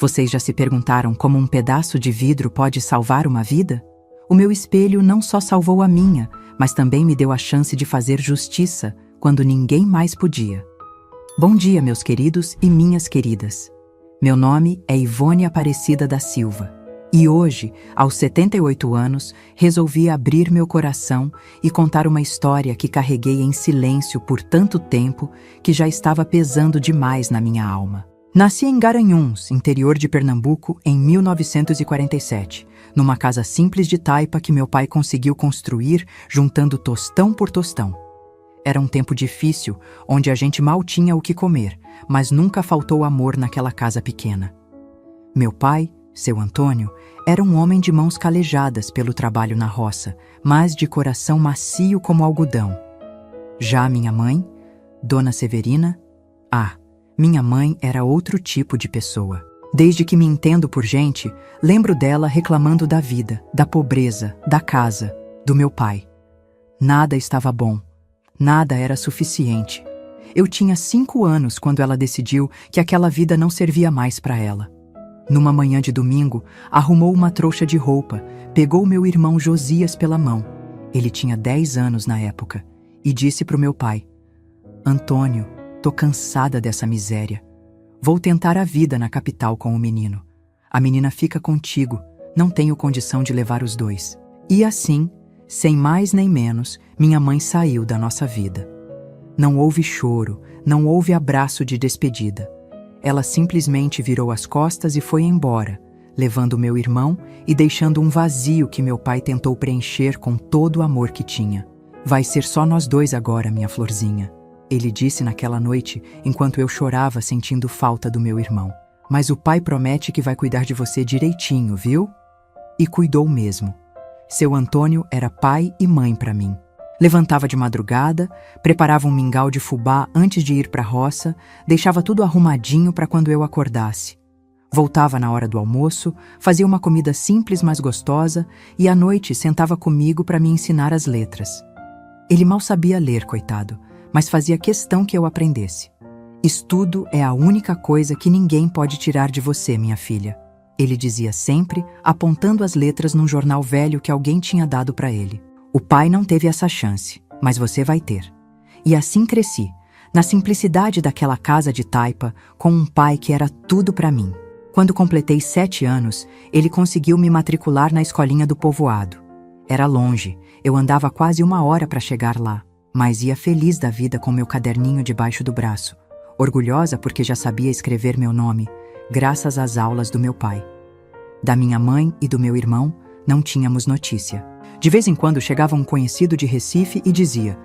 Vocês já se perguntaram como um pedaço de vidro pode salvar uma vida? O meu espelho não só salvou a minha, mas também me deu a chance de fazer justiça quando ninguém mais podia. Bom dia, meus queridos e minhas queridas. Meu nome é Ivone Aparecida da Silva. E hoje, aos 78 anos, resolvi abrir meu coração e contar uma história que carreguei em silêncio por tanto tempo que já estava pesando demais na minha alma. Nasci em Garanhuns, interior de Pernambuco, em 1947, numa casa simples de taipa que meu pai conseguiu construir juntando tostão por tostão. Era um tempo difícil, onde a gente mal tinha o que comer, mas nunca faltou amor naquela casa pequena. Meu pai, seu Antônio, era um homem de mãos calejadas pelo trabalho na roça, mas de coração macio como algodão. Já minha mãe, Dona Severina, minha mãe era outro tipo de pessoa. Desde que me entendo por gente, lembro dela reclamando da vida, da pobreza, da casa, do meu pai. Nada estava bom, nada era suficiente. Eu tinha 5 anos quando ela decidiu que aquela vida não servia mais para ela. Numa manhã de domingo, arrumou uma trouxa de roupa, pegou meu irmão Josias pela mão, ele tinha 10 anos na época, e disse pro meu pai: Antônio, tô cansada dessa miséria. Vou tentar a vida na capital com o menino. A menina fica contigo, não tenho condição de levar os dois. E assim, sem mais nem menos, minha mãe saiu da nossa vida. Não houve choro, não houve abraço de despedida. Ela simplesmente virou as costas e foi embora, levando meu irmão e deixando um vazio que meu pai tentou preencher com todo o amor que tinha. Vai ser só nós dois agora, minha florzinha, ele disse naquela noite, enquanto eu chorava sentindo falta do meu irmão. Mas o pai promete que vai cuidar de você direitinho, viu? E cuidou mesmo. Seu Antônio era pai e mãe para mim. Levantava de madrugada, preparava um mingau de fubá antes de ir para a roça, deixava tudo arrumadinho para quando eu acordasse. Voltava na hora do almoço, fazia uma comida simples mas gostosa e à noite sentava comigo para me ensinar as letras. Ele mal sabia ler, coitado, mas fazia questão que eu aprendesse. Estudo é a única coisa que ninguém pode tirar de você, minha filha. Ele dizia sempre, apontando as letras num jornal velho que alguém tinha dado para ele. O pai não teve essa chance, mas você vai ter. E assim cresci, na simplicidade daquela casa de taipa, com um pai que era tudo para mim. Quando completei 7 anos, ele conseguiu me matricular na escolinha do povoado. Era longe, eu andava quase 1 hora para chegar lá, mas ia feliz da vida com meu caderninho debaixo do braço, orgulhosa porque já sabia escrever meu nome, graças às aulas do meu pai. Da minha mãe e do meu irmão, não tínhamos notícia. De vez em quando chegava um conhecido de Recife e dizia: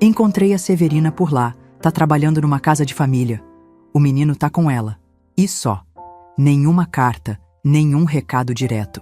encontrei a Severina por lá, tá trabalhando numa casa de família. O menino tá com ela. E só. Nenhuma carta, nenhum recado direto.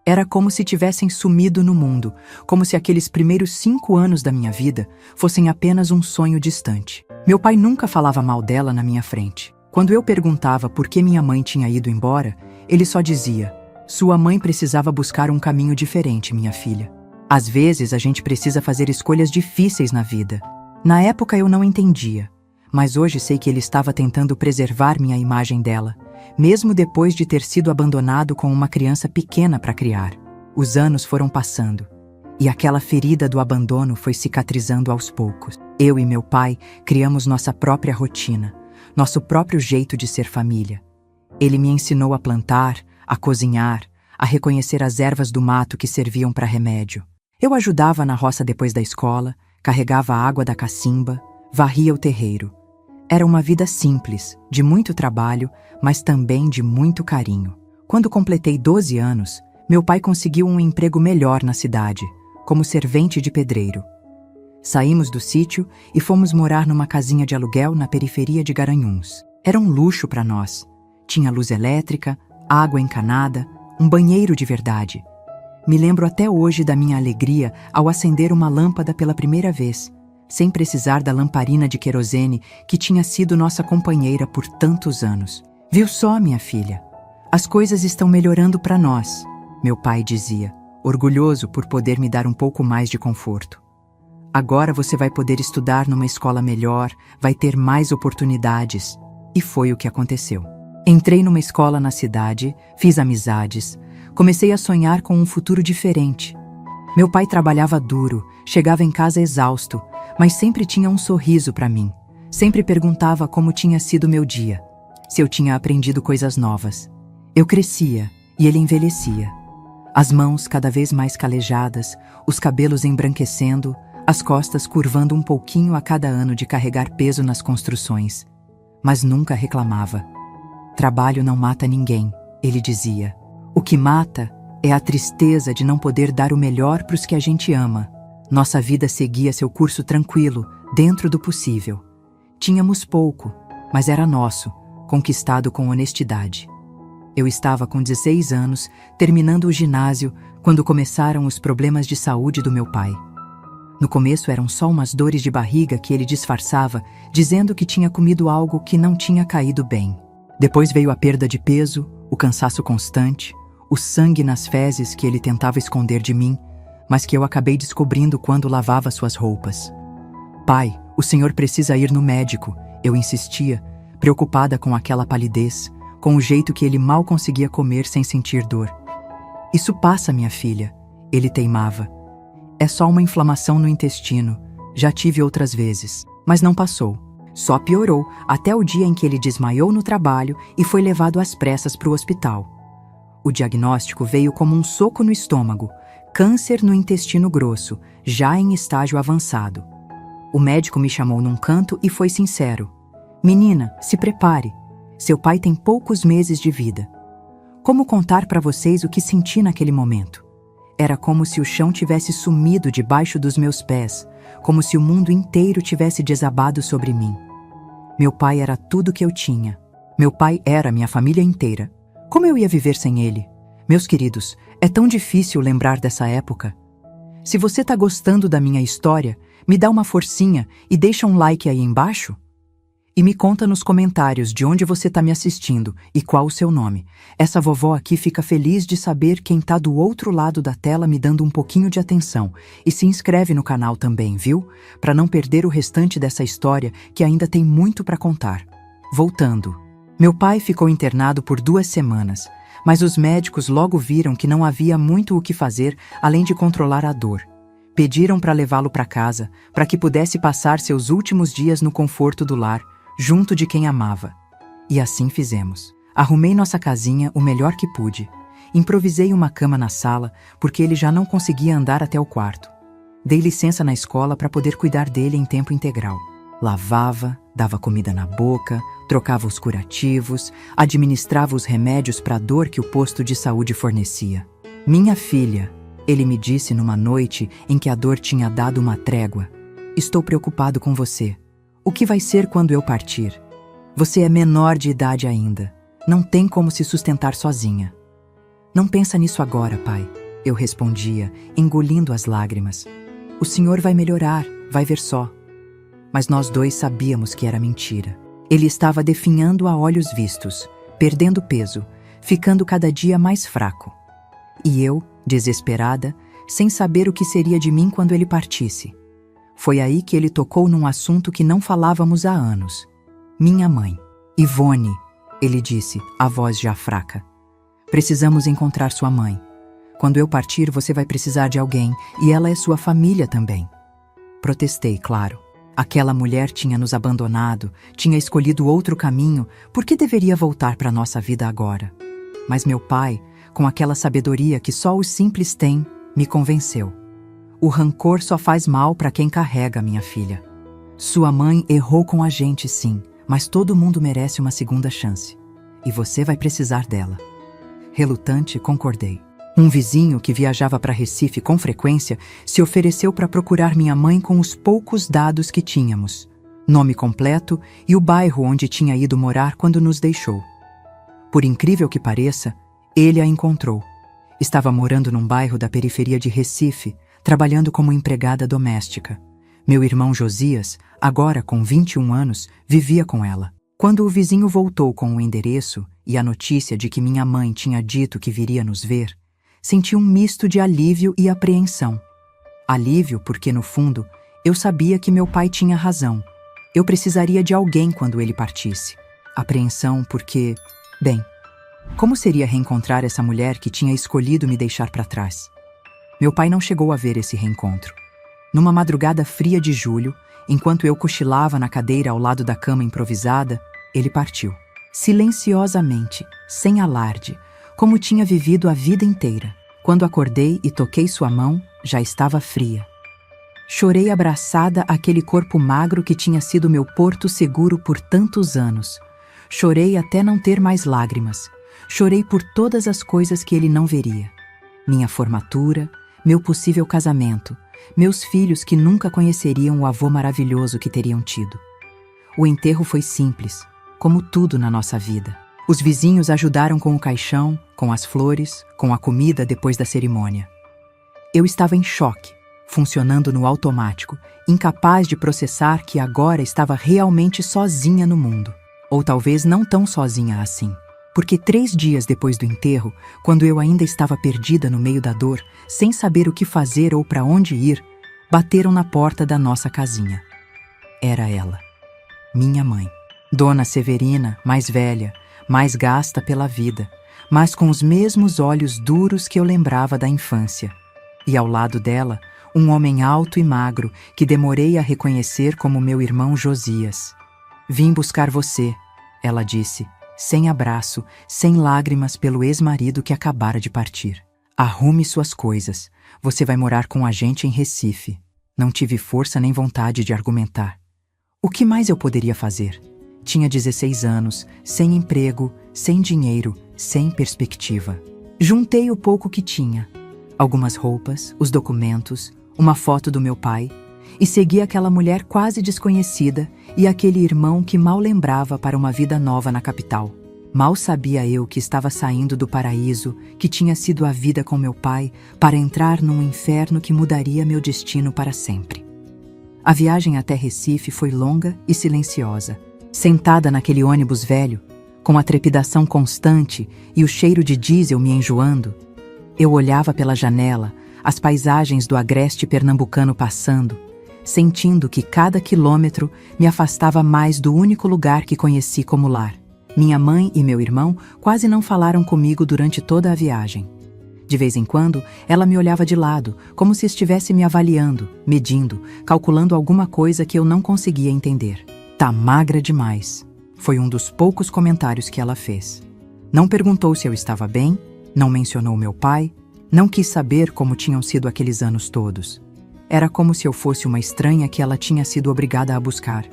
Era como se tivessem sumido no mundo, como se aqueles primeiros 5 anos da minha vida fossem apenas um sonho distante. Meu pai nunca falava mal dela na minha frente. Quando eu perguntava por que minha mãe tinha ido embora, ele só dizia: sua mãe precisava buscar um caminho diferente, minha filha. Às vezes a gente precisa fazer escolhas difíceis na vida. Na época eu não entendia, mas hoje sei que ele estava tentando preservar minha imagem dela, mesmo depois de ter sido abandonado com uma criança pequena para criar. Os anos foram passando, e aquela ferida do abandono foi cicatrizando aos poucos. Eu e meu pai criamos nossa própria rotina, nosso próprio jeito de ser família. Ele me ensinou a plantar, a cozinhar, a reconhecer as ervas do mato que serviam para remédio. Eu ajudava na roça depois da escola, carregava a água da cacimba, varria o terreiro. Era uma vida simples, de muito trabalho, mas também de muito carinho. Quando completei 12 anos, meu pai conseguiu um emprego melhor na cidade, como servente de pedreiro. Saímos do sítio e fomos morar numa casinha de aluguel na periferia de Garanhuns. Era um luxo para nós. Tinha luz elétrica, água encanada, um banheiro de verdade. Me lembro até hoje da minha alegria ao acender uma lâmpada pela primeira vez, sem precisar da lamparina de querosene que tinha sido nossa companheira por tantos anos. Viu só, minha filha? As coisas estão melhorando para nós, meu pai dizia, orgulhoso por poder me dar um pouco mais de conforto. Agora você vai poder estudar numa escola melhor, vai ter mais oportunidades. E foi o que aconteceu. Entrei numa escola na cidade, fiz amizades, comecei a sonhar com um futuro diferente. Meu pai trabalhava duro, chegava em casa exausto, mas sempre tinha um sorriso para mim. Sempre perguntava como tinha sido meu dia, se eu tinha aprendido coisas novas. Eu crescia e ele envelhecia. As mãos cada vez mais calejadas, os cabelos embranquecendo, as costas curvando um pouquinho a cada ano de carregar peso nas construções. Mas nunca reclamava. Trabalho não mata ninguém, ele dizia. O que mata é a tristeza de não poder dar o melhor para os que a gente ama. Nossa vida seguia seu curso tranquilo, dentro do possível. Tínhamos pouco, mas era nosso, conquistado com honestidade. Eu estava com 16 anos, terminando o ginásio, quando começaram os problemas de saúde do meu pai. No começo eram só umas dores de barriga que ele disfarçava, dizendo que tinha comido algo que não tinha caído bem. Depois veio a perda de peso, o cansaço constante, o sangue nas fezes que ele tentava esconder de mim, mas que eu acabei descobrindo quando lavava suas roupas. Pai, o senhor precisa ir no médico, eu insistia, preocupada com aquela palidez, com o jeito que ele mal conseguia comer sem sentir dor. Isso passa, minha filha, ele teimava. É só uma inflamação no intestino, já tive outras vezes, mas não passou. Só piorou até o dia em que ele desmaiou no trabalho e foi levado às pressas para o hospital. O diagnóstico veio como um soco no estômago, câncer no intestino grosso, já em estágio avançado. O médico me chamou num canto e foi sincero. Menina, se prepare. Seu pai tem poucos meses de vida. Como contar para vocês o que senti naquele momento? Era como se o chão tivesse sumido debaixo dos meus pés, como se o mundo inteiro tivesse desabado sobre mim. Meu pai era tudo que eu tinha. Meu pai era minha família inteira. Como eu ia viver sem ele? Meus queridos, é tão difícil lembrar dessa época. Se você tá gostando da minha história, me dá uma forcinha e deixa um like aí embaixo. E me conta nos comentários de onde você tá me assistindo e qual o seu nome. Essa vovó aqui fica feliz de saber quem tá do outro lado da tela me dando um pouquinho de atenção. E se inscreve no canal também, viu? Para não perder o restante dessa história que ainda tem muito para contar. Voltando. Meu pai ficou internado por 2 semanas, mas os médicos logo viram que não havia muito o que fazer além de controlar a dor. Pediram para levá-lo para casa, para que pudesse passar seus últimos dias no conforto do lar, junto de quem amava. E assim fizemos. Arrumei nossa casinha o melhor que pude. Improvisei uma cama na sala, porque ele já não conseguia andar até o quarto. Dei licença na escola para poder cuidar dele em tempo integral. Lavava, dava comida na boca, trocava os curativos, administrava os remédios para a dor que o posto de saúde fornecia. Minha filha, ele me disse numa noite em que a dor tinha dado uma trégua. Estou preocupado com você. O que vai ser quando eu partir? Você é menor de idade ainda. Não tem como se sustentar sozinha. Não pensa nisso agora, pai, eu respondia, engolindo as lágrimas. O senhor vai melhorar, vai ver só. Mas nós dois sabíamos que era mentira. Ele estava definhando a olhos vistos, perdendo peso, ficando cada dia mais fraco. E eu, desesperada, sem saber o que seria de mim quando ele partisse. Foi aí que ele tocou num assunto que não falávamos há anos. Minha mãe. Ivone, ele disse, a voz já fraca. Precisamos encontrar sua mãe. Quando eu partir, você vai precisar de alguém, e ela é sua família também. Protestei, claro. Aquela mulher tinha nos abandonado, tinha escolhido outro caminho, por que deveria voltar para nossa vida agora? Mas meu pai, com aquela sabedoria que só os simples têm, me convenceu. O rancor só faz mal para quem carrega, minha filha. Sua mãe errou com a gente, sim, mas todo mundo merece uma segunda chance. E você vai precisar dela. Relutante, concordei. Um vizinho que viajava para Recife com frequência se ofereceu para procurar minha mãe com os poucos dados que tínhamos, nome completo e o bairro onde tinha ido morar quando nos deixou. Por incrível que pareça, ele a encontrou. Estava morando num bairro da periferia de Recife, trabalhando como empregada doméstica. Meu irmão Josias, agora com 21 anos, vivia com ela. Quando o vizinho voltou com o endereço e a notícia de que minha mãe tinha dito que viria nos ver, senti um misto de alívio e apreensão. Alívio porque, no fundo, eu sabia que meu pai tinha razão. Eu precisaria de alguém quando ele partisse. Apreensão porque Bem, como seria reencontrar essa mulher que tinha escolhido me deixar para trás? Meu pai não chegou a ver esse reencontro. Numa madrugada fria de julho, enquanto eu cochilava na cadeira ao lado da cama improvisada, ele partiu. Silenciosamente, sem alarde, como tinha vivido a vida inteira. Quando acordei e toquei sua mão, já estava fria. Chorei abraçada àquele corpo magro que tinha sido meu porto seguro por tantos anos. Chorei até não ter mais lágrimas. Chorei por todas as coisas que ele não veria. Minha formatura, meu possível casamento, meus filhos que nunca conheceriam o avô maravilhoso que teriam tido. O enterro foi simples, como tudo na nossa vida. Os vizinhos ajudaram com o caixão, com as flores, com a comida depois da cerimônia. Eu estava em choque, funcionando no automático, incapaz de processar que agora estava realmente sozinha no mundo. Ou talvez não tão sozinha assim. Porque 3 dias depois do enterro, quando eu ainda estava perdida no meio da dor, sem saber o que fazer ou para onde ir, bateram na porta da nossa casinha. Era ela, minha mãe. Dona Severina, mais velha, mais gasta pela vida, mas com os mesmos olhos duros que eu lembrava da infância. E ao lado dela, um homem alto e magro que demorei a reconhecer como meu irmão Josias. Vim buscar você, ela disse, sem abraço, sem lágrimas pelo ex-marido que acabara de partir. Arrume suas coisas, você vai morar com a gente em Recife. Não tive força nem vontade de argumentar. O que mais eu poderia fazer? Tinha 16 anos, sem emprego, sem dinheiro, sem perspectiva. Juntei o pouco que tinha. Algumas roupas, os documentos, uma foto do meu pai, e segui aquela mulher quase desconhecida e aquele irmão que mal lembrava para uma vida nova na capital. Mal sabia eu que estava saindo do paraíso, que tinha sido a vida com meu pai, para entrar num inferno que mudaria meu destino para sempre. A viagem até Recife foi longa e silenciosa. Sentada naquele ônibus velho, com a trepidação constante e o cheiro de diesel me enjoando, eu olhava pela janela, as paisagens do agreste pernambucano passando, sentindo que cada quilômetro me afastava mais do único lugar que conheci como lar. Minha mãe e meu irmão quase não falaram comigo durante toda a viagem. De vez em quando, ela me olhava de lado, como se estivesse me avaliando, medindo, calculando alguma coisa que eu não conseguia entender. Tá magra demais, foi um dos poucos comentários que ela fez. Não perguntou se eu estava bem, não mencionou meu pai, não quis saber como tinham sido aqueles anos todos. Era como se eu fosse uma estranha que ela tinha sido obrigada a buscar,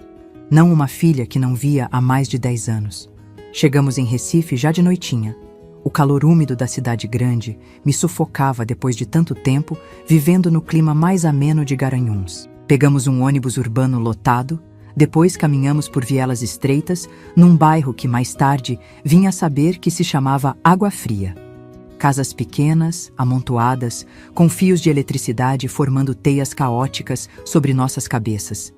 não uma filha que não via há mais de 10 anos. Chegamos em Recife já de noitinha. O calor úmido da cidade grande me sufocava depois de tanto tempo vivendo no clima mais ameno de Garanhuns. Pegamos um ônibus urbano lotado, depois caminhamos por vielas estreitas num bairro que mais tarde vinha a saber que se chamava Água Fria. Casas pequenas, amontoadas, com fios de eletricidade formando teias caóticas sobre nossas cabeças.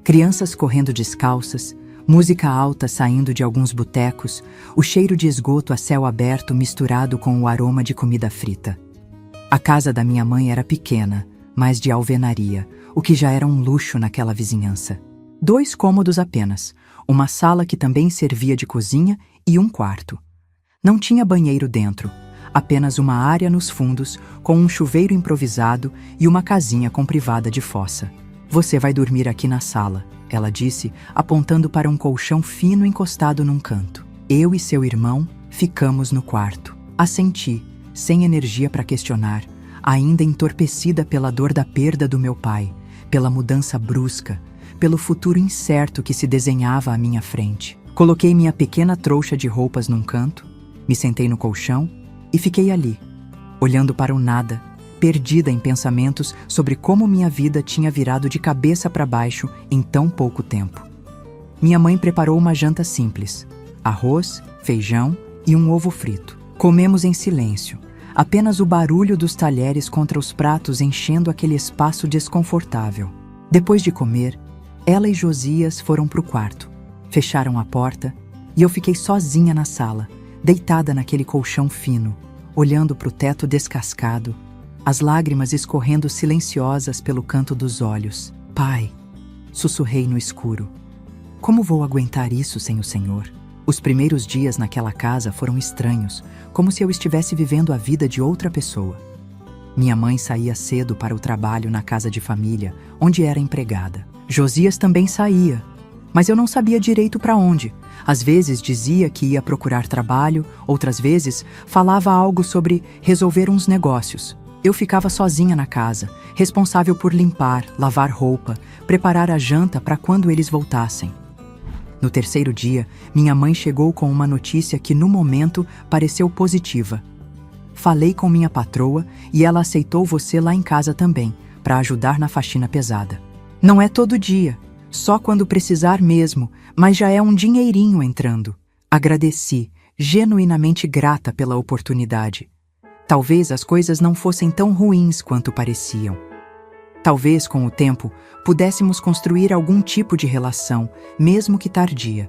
Crianças correndo descalças, música alta saindo de alguns botecos, o cheiro de esgoto a céu aberto misturado com o aroma de comida frita. A casa da minha mãe era pequena, mas de alvenaria, o que já era um luxo naquela vizinhança. 2 cômodos apenas, uma sala que também servia de cozinha e um quarto. Não tinha banheiro dentro, apenas uma área nos fundos com um chuveiro improvisado e uma casinha com privada de fossa. Você vai dormir aqui na sala, ela disse, apontando para um colchão fino encostado num canto. Eu e seu irmão ficamos no quarto. Assenti, sem energia para questionar, ainda entorpecida pela dor da perda do meu pai, pela mudança brusca, pelo futuro incerto que se desenhava à minha frente. Coloquei minha pequena trouxa de roupas num canto, me sentei no colchão e fiquei ali, olhando para o nada, perdida em pensamentos sobre como minha vida tinha virado de cabeça para baixo em tão pouco tempo. Minha mãe preparou uma janta simples: arroz, feijão e um ovo frito. Comemos em silêncio, apenas o barulho dos talheres contra os pratos enchendo aquele espaço desconfortável. Depois de comer, ela e Josias foram para o quarto, fecharam a porta e eu fiquei sozinha na sala, deitada naquele colchão fino, olhando para o teto descascado, as lágrimas escorrendo silenciosas pelo canto dos olhos. Pai, sussurrei no escuro, como vou aguentar isso sem o Senhor? Os primeiros dias naquela casa foram estranhos, como se eu estivesse vivendo a vida de outra pessoa. Minha mãe saía cedo para o trabalho na casa de família, onde era empregada. Josias também saía, mas eu não sabia direito para onde. Às vezes dizia que ia procurar trabalho, outras vezes falava algo sobre resolver uns negócios. Eu ficava sozinha na casa, responsável por limpar, lavar roupa, preparar a janta para quando eles voltassem. No terceiro dia, minha mãe chegou com uma notícia que no momento pareceu positiva. Falei com minha patroa e ela aceitou você lá em casa também, para ajudar na faxina pesada. Não é todo dia, só quando precisar mesmo, mas já é um dinheirinho entrando. Agradeci, genuinamente grata pela oportunidade. Talvez as coisas não fossem tão ruins quanto pareciam. Talvez, com o tempo, pudéssemos construir algum tipo de relação, mesmo que tardia.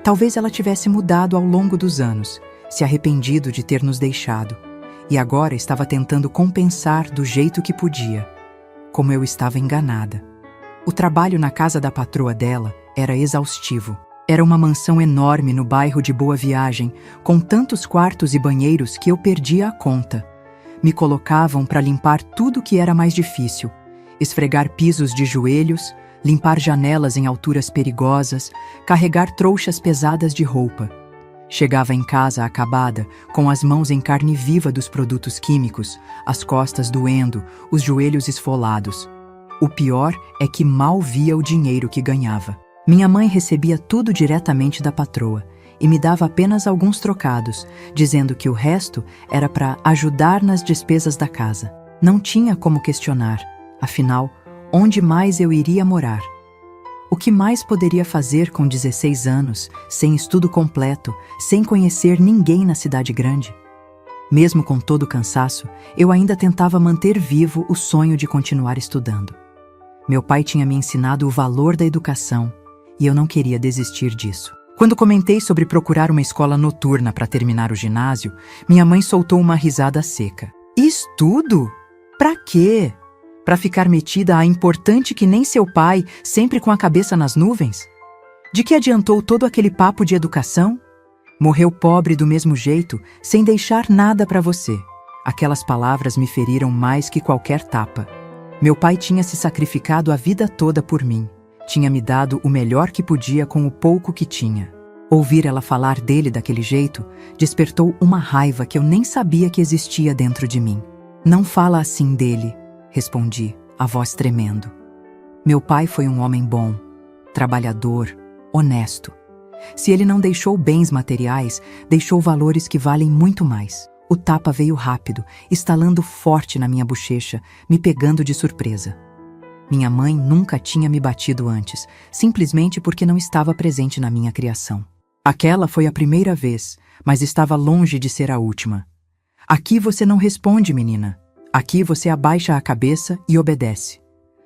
Talvez ela tivesse mudado ao longo dos anos, se arrependido de ter nos deixado, e agora estava tentando compensar do jeito que podia. Como eu estava enganada. O trabalho na casa da patroa dela era exaustivo. Era uma mansão enorme no bairro de Boa Viagem, com tantos quartos e banheiros que eu perdia a conta. Me colocavam para limpar tudo que era mais difícil. Esfregar pisos de joelhos, limpar janelas em alturas perigosas, carregar trouxas pesadas de roupa. Chegava em casa acabada, com as mãos em carne viva dos produtos químicos, as costas doendo, os joelhos esfolados. O pior é que mal via o dinheiro que ganhava. Minha mãe recebia tudo diretamente da patroa e me dava apenas alguns trocados, dizendo que o resto era para ajudar nas despesas da casa. Não tinha como questionar, afinal, onde mais eu iria morar? O que mais poderia fazer com 16 anos, sem estudo completo, sem conhecer ninguém na cidade grande? Mesmo com todo o cansaço, eu ainda tentava manter vivo o sonho de continuar estudando. Meu pai tinha me ensinado o valor da educação e eu não queria desistir disso. Quando comentei sobre procurar uma escola noturna para terminar o ginásio, minha mãe soltou uma risada seca. Estudo? Pra quê? Para ficar metida a importante que nem seu pai, sempre com a cabeça nas nuvens? De que adiantou todo aquele papo de educação? Morreu pobre do mesmo jeito, sem deixar nada para você. Aquelas palavras me feriram mais que qualquer tapa. Meu pai tinha se sacrificado a vida toda por mim. Tinha me dado o melhor que podia com o pouco que tinha. Ouvir ela falar dele daquele jeito despertou uma raiva que eu nem sabia que existia dentro de mim. Não fala assim dele, respondi, a voz tremendo. Meu pai foi um homem bom, trabalhador, honesto. Se ele não deixou bens materiais, deixou valores que valem muito mais. O tapa veio rápido, estalando forte na minha bochecha, me pegando de surpresa. Minha mãe nunca tinha me batido antes, simplesmente porque não estava presente na minha criação. Aquela foi a primeira vez, mas estava longe de ser a última. Aqui você não responde, menina. Aqui você abaixa a cabeça e obedece.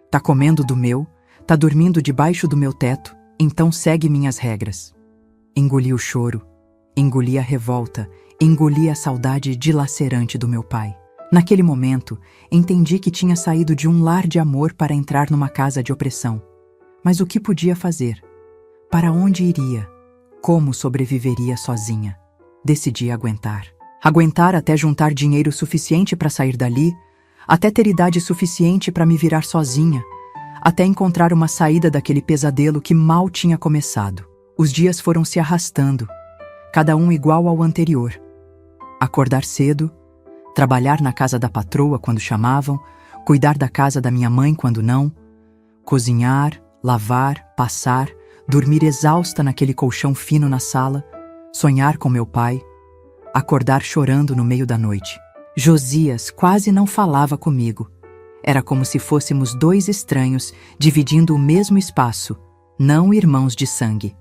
Tá comendo do meu, tá dormindo debaixo do meu teto, então segue minhas regras. Engoli o choro, engoli a revolta, engoli a saudade dilacerante do meu pai. Naquele momento, entendi que tinha saído de um lar de amor para entrar numa casa de opressão. Mas o que podia fazer? Para onde iria? Como sobreviveria sozinha? Decidi aguentar. Aguentar até juntar dinheiro suficiente para sair dali, até ter idade suficiente para me virar sozinha, até encontrar uma saída daquele pesadelo que mal tinha começado. Os dias foram se arrastando, cada um igual ao anterior. Acordar cedo, trabalhar na casa da patroa quando chamavam, cuidar da casa da minha mãe quando não, cozinhar, lavar, passar, dormir exausta naquele colchão fino na sala, sonhar com meu pai, acordar chorando no meio da noite. Josias quase não falava comigo. Era como se fôssemos dois estranhos dividindo o mesmo espaço, não irmãos de sangue.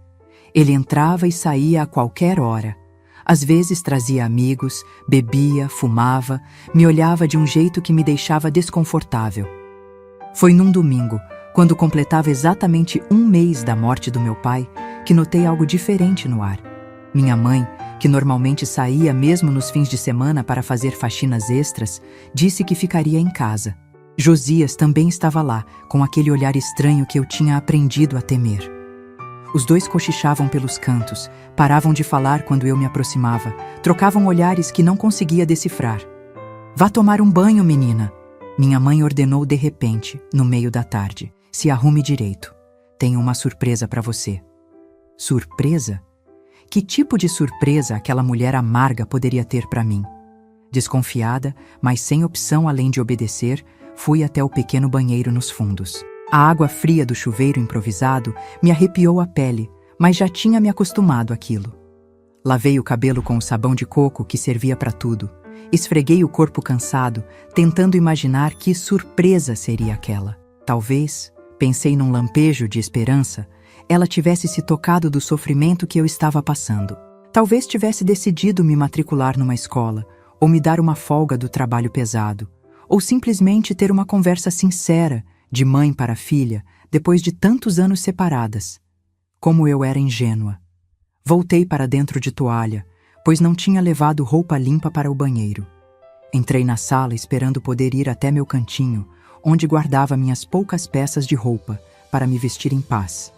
Ele entrava e saía a qualquer hora. Às vezes trazia amigos, bebia, fumava, me olhava de um jeito que me deixava desconfortável. Foi num domingo, quando completava exatamente 1 mês da morte do meu pai, que notei algo diferente no ar. Minha mãe, que normalmente saía mesmo nos fins de semana para fazer faxinas extras, disse que ficaria em casa. Josias também estava lá, com aquele olhar estranho que eu tinha aprendido a temer. Os dois cochichavam pelos cantos, paravam de falar quando eu me aproximava, trocavam olhares que não conseguia decifrar. "Vá tomar um banho, menina!" Minha mãe ordenou de repente, no meio da tarde. "Se arrume direito. Tenho uma surpresa para você." Surpresa? Que tipo de surpresa aquela mulher amarga poderia ter para mim? Desconfiada, mas sem opção além de obedecer, fui até o pequeno banheiro nos fundos. A água fria do chuveiro improvisado me arrepiou a pele, mas já tinha me acostumado àquilo. Lavei o cabelo com o sabão de coco que servia para tudo. Esfreguei o corpo cansado, tentando imaginar que surpresa seria aquela. Talvez, pensei num lampejo de esperança, ela tivesse se tocado do sofrimento que eu estava passando. Talvez tivesse decidido me matricular numa escola, ou me dar uma folga do trabalho pesado, ou simplesmente ter uma conversa sincera, de mãe para filha, depois de tantos anos separadas. Como eu era ingênua. Voltei para dentro de toalha, pois não tinha levado roupa limpa para o banheiro. Entrei na sala esperando poder ir até meu cantinho, onde guardava minhas poucas peças de roupa, para me vestir em paz.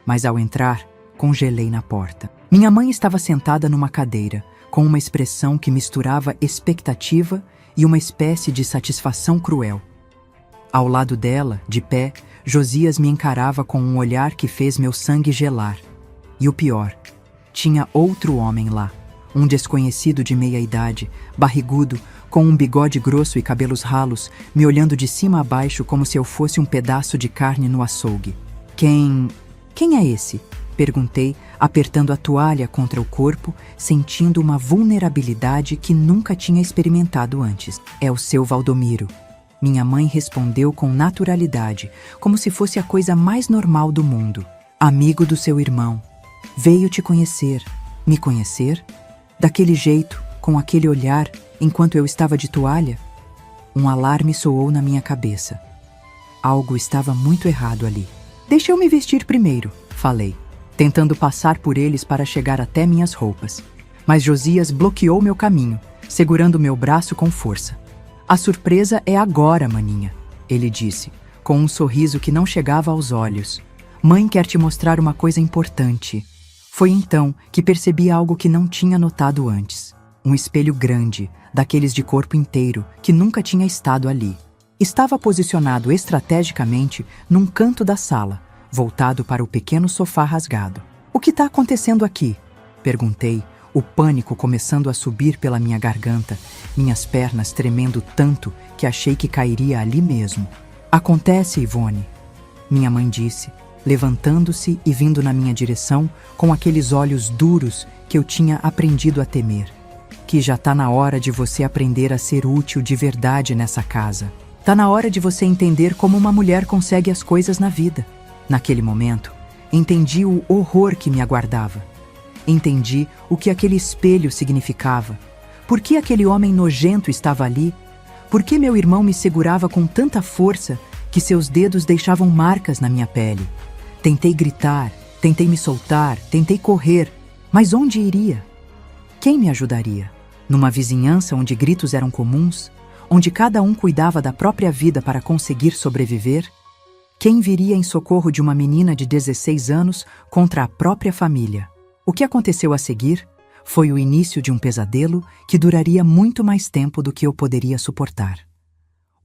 Mas ao entrar, congelei na porta. Minha mãe estava sentada numa cadeira, com uma expressão que misturava expectativa e uma espécie de satisfação cruel. Ao lado dela, de pé, Josias me encarava com um olhar que fez meu sangue gelar. E o pior, tinha outro homem lá, um desconhecido de meia idade, barrigudo, com um bigode grosso e cabelos ralos, me olhando de cima a baixo como se eu fosse um pedaço de carne no açougue. Quem é esse?" perguntei, apertando a toalha contra o corpo, sentindo uma vulnerabilidade que nunca tinha experimentado antes. "É o seu Valdomiro." Minha mãe respondeu com naturalidade, como se fosse a coisa mais normal do mundo. "Amigo do seu irmão. Veio te conhecer." "Me conhecer? Daquele jeito, com aquele olhar, enquanto eu estava de toalha?" Um alarme soou na minha cabeça. Algo estava muito errado ali. "Deixa eu me vestir primeiro", falei, tentando passar por eles para chegar até minhas roupas. Mas Josias bloqueou meu caminho, segurando meu braço com força. "A surpresa é agora, maninha", ele disse, com um sorriso que não chegava aos olhos. "Mãe quer te mostrar uma coisa importante." Foi então que percebi algo que não tinha notado antes. Um espelho grande, daqueles de corpo inteiro, que nunca tinha estado ali. Estava posicionado estrategicamente num canto da sala, voltado para o pequeno sofá rasgado. "O que está acontecendo aqui?" perguntei, o pânico começando a subir pela minha garganta, minhas pernas tremendo tanto que achei que cairia ali mesmo. "Acontece, Ivone", minha mãe disse, levantando-se e vindo na minha direção com aqueles olhos duros que eu tinha aprendido a temer. "Que já tá na hora de você aprender a ser útil de verdade nessa casa. Tá na hora de você entender como uma mulher consegue as coisas na vida." Naquele momento, entendi o horror que me aguardava. Entendi o que aquele espelho significava. Por que aquele homem nojento estava ali? Por que meu irmão me segurava com tanta força que seus dedos deixavam marcas na minha pele? Tentei gritar, tentei me soltar, tentei correr, mas onde iria? Quem me ajudaria? Numa vizinhança onde gritos eram comuns? Onde cada um cuidava da própria vida para conseguir sobreviver? Quem viria em socorro de uma menina de 16 anos contra a própria família? O que aconteceu a seguir foi o início de um pesadelo que duraria muito mais tempo do que eu poderia suportar.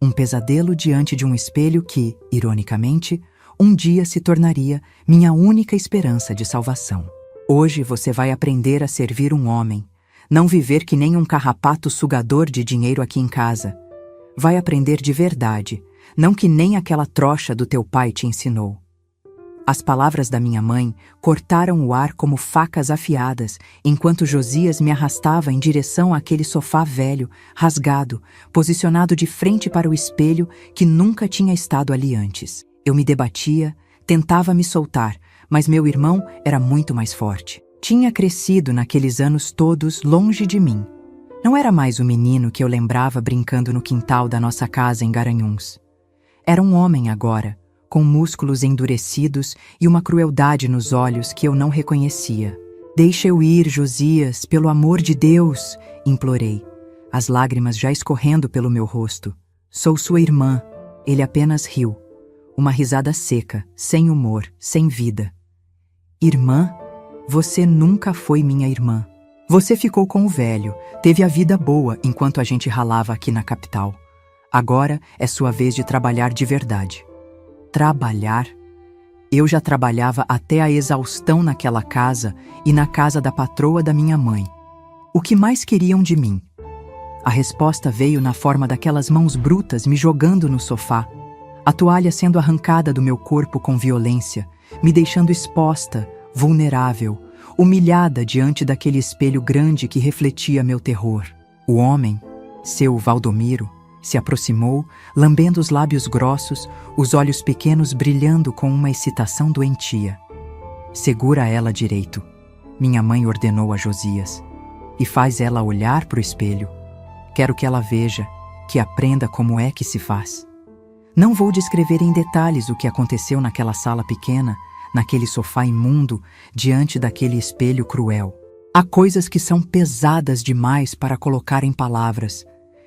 Um pesadelo diante de um espelho que, ironicamente, um dia se tornaria minha única esperança de salvação. Hoje você vai aprender a servir um homem, não viver que nem um carrapato sugador de dinheiro aqui em casa. Vai aprender de verdade, não que nem aquela trouxa do teu pai te ensinou. As palavras da minha mãe cortaram o ar como facas afiadas, enquanto Josias me arrastava em direção àquele sofá velho, rasgado, posicionado de frente para o espelho que nunca tinha estado ali antes. Eu me debatia, tentava me soltar, mas meu irmão era muito mais forte. Tinha crescido naqueles anos todos longe de mim. Não era mais o menino que eu lembrava brincando no quintal da nossa casa em Garanhuns. Era um homem agora, com músculos endurecidos e uma crueldade nos olhos que eu não reconhecia. "Deixa eu ir, Josias, pelo amor de Deus", implorei, as lágrimas já escorrendo pelo meu rosto. "Sou sua irmã." Ele apenas riu. Uma risada seca, sem humor, sem vida. Irmã, você nunca foi minha irmã. Você ficou com o velho, teve a vida boa enquanto a gente ralava aqui na capital. Agora é sua vez de trabalhar de verdade. Trabalhar? Eu já trabalhava até a exaustão naquela casa e na casa da patroa da minha mãe. O que mais queriam de mim? A resposta veio na forma daquelas mãos brutas me jogando no sofá, a toalha sendo arrancada do meu corpo com violência, me deixando exposta, vulnerável, humilhada diante daquele espelho grande que refletia meu terror. O homem, seu Valdomiro, se aproximou, lambendo os lábios grossos, os olhos pequenos brilhando com uma excitação doentia. Segura ela direito, minha mãe ordenou a Josias, e faz ela olhar para o espelho. Quero que ela veja, que aprenda como é que se faz. Não vou descrever em detalhes o que aconteceu naquela sala pequena, naquele sofá imundo, diante daquele espelho cruel. Há coisas que são pesadas demais para colocar em palavras,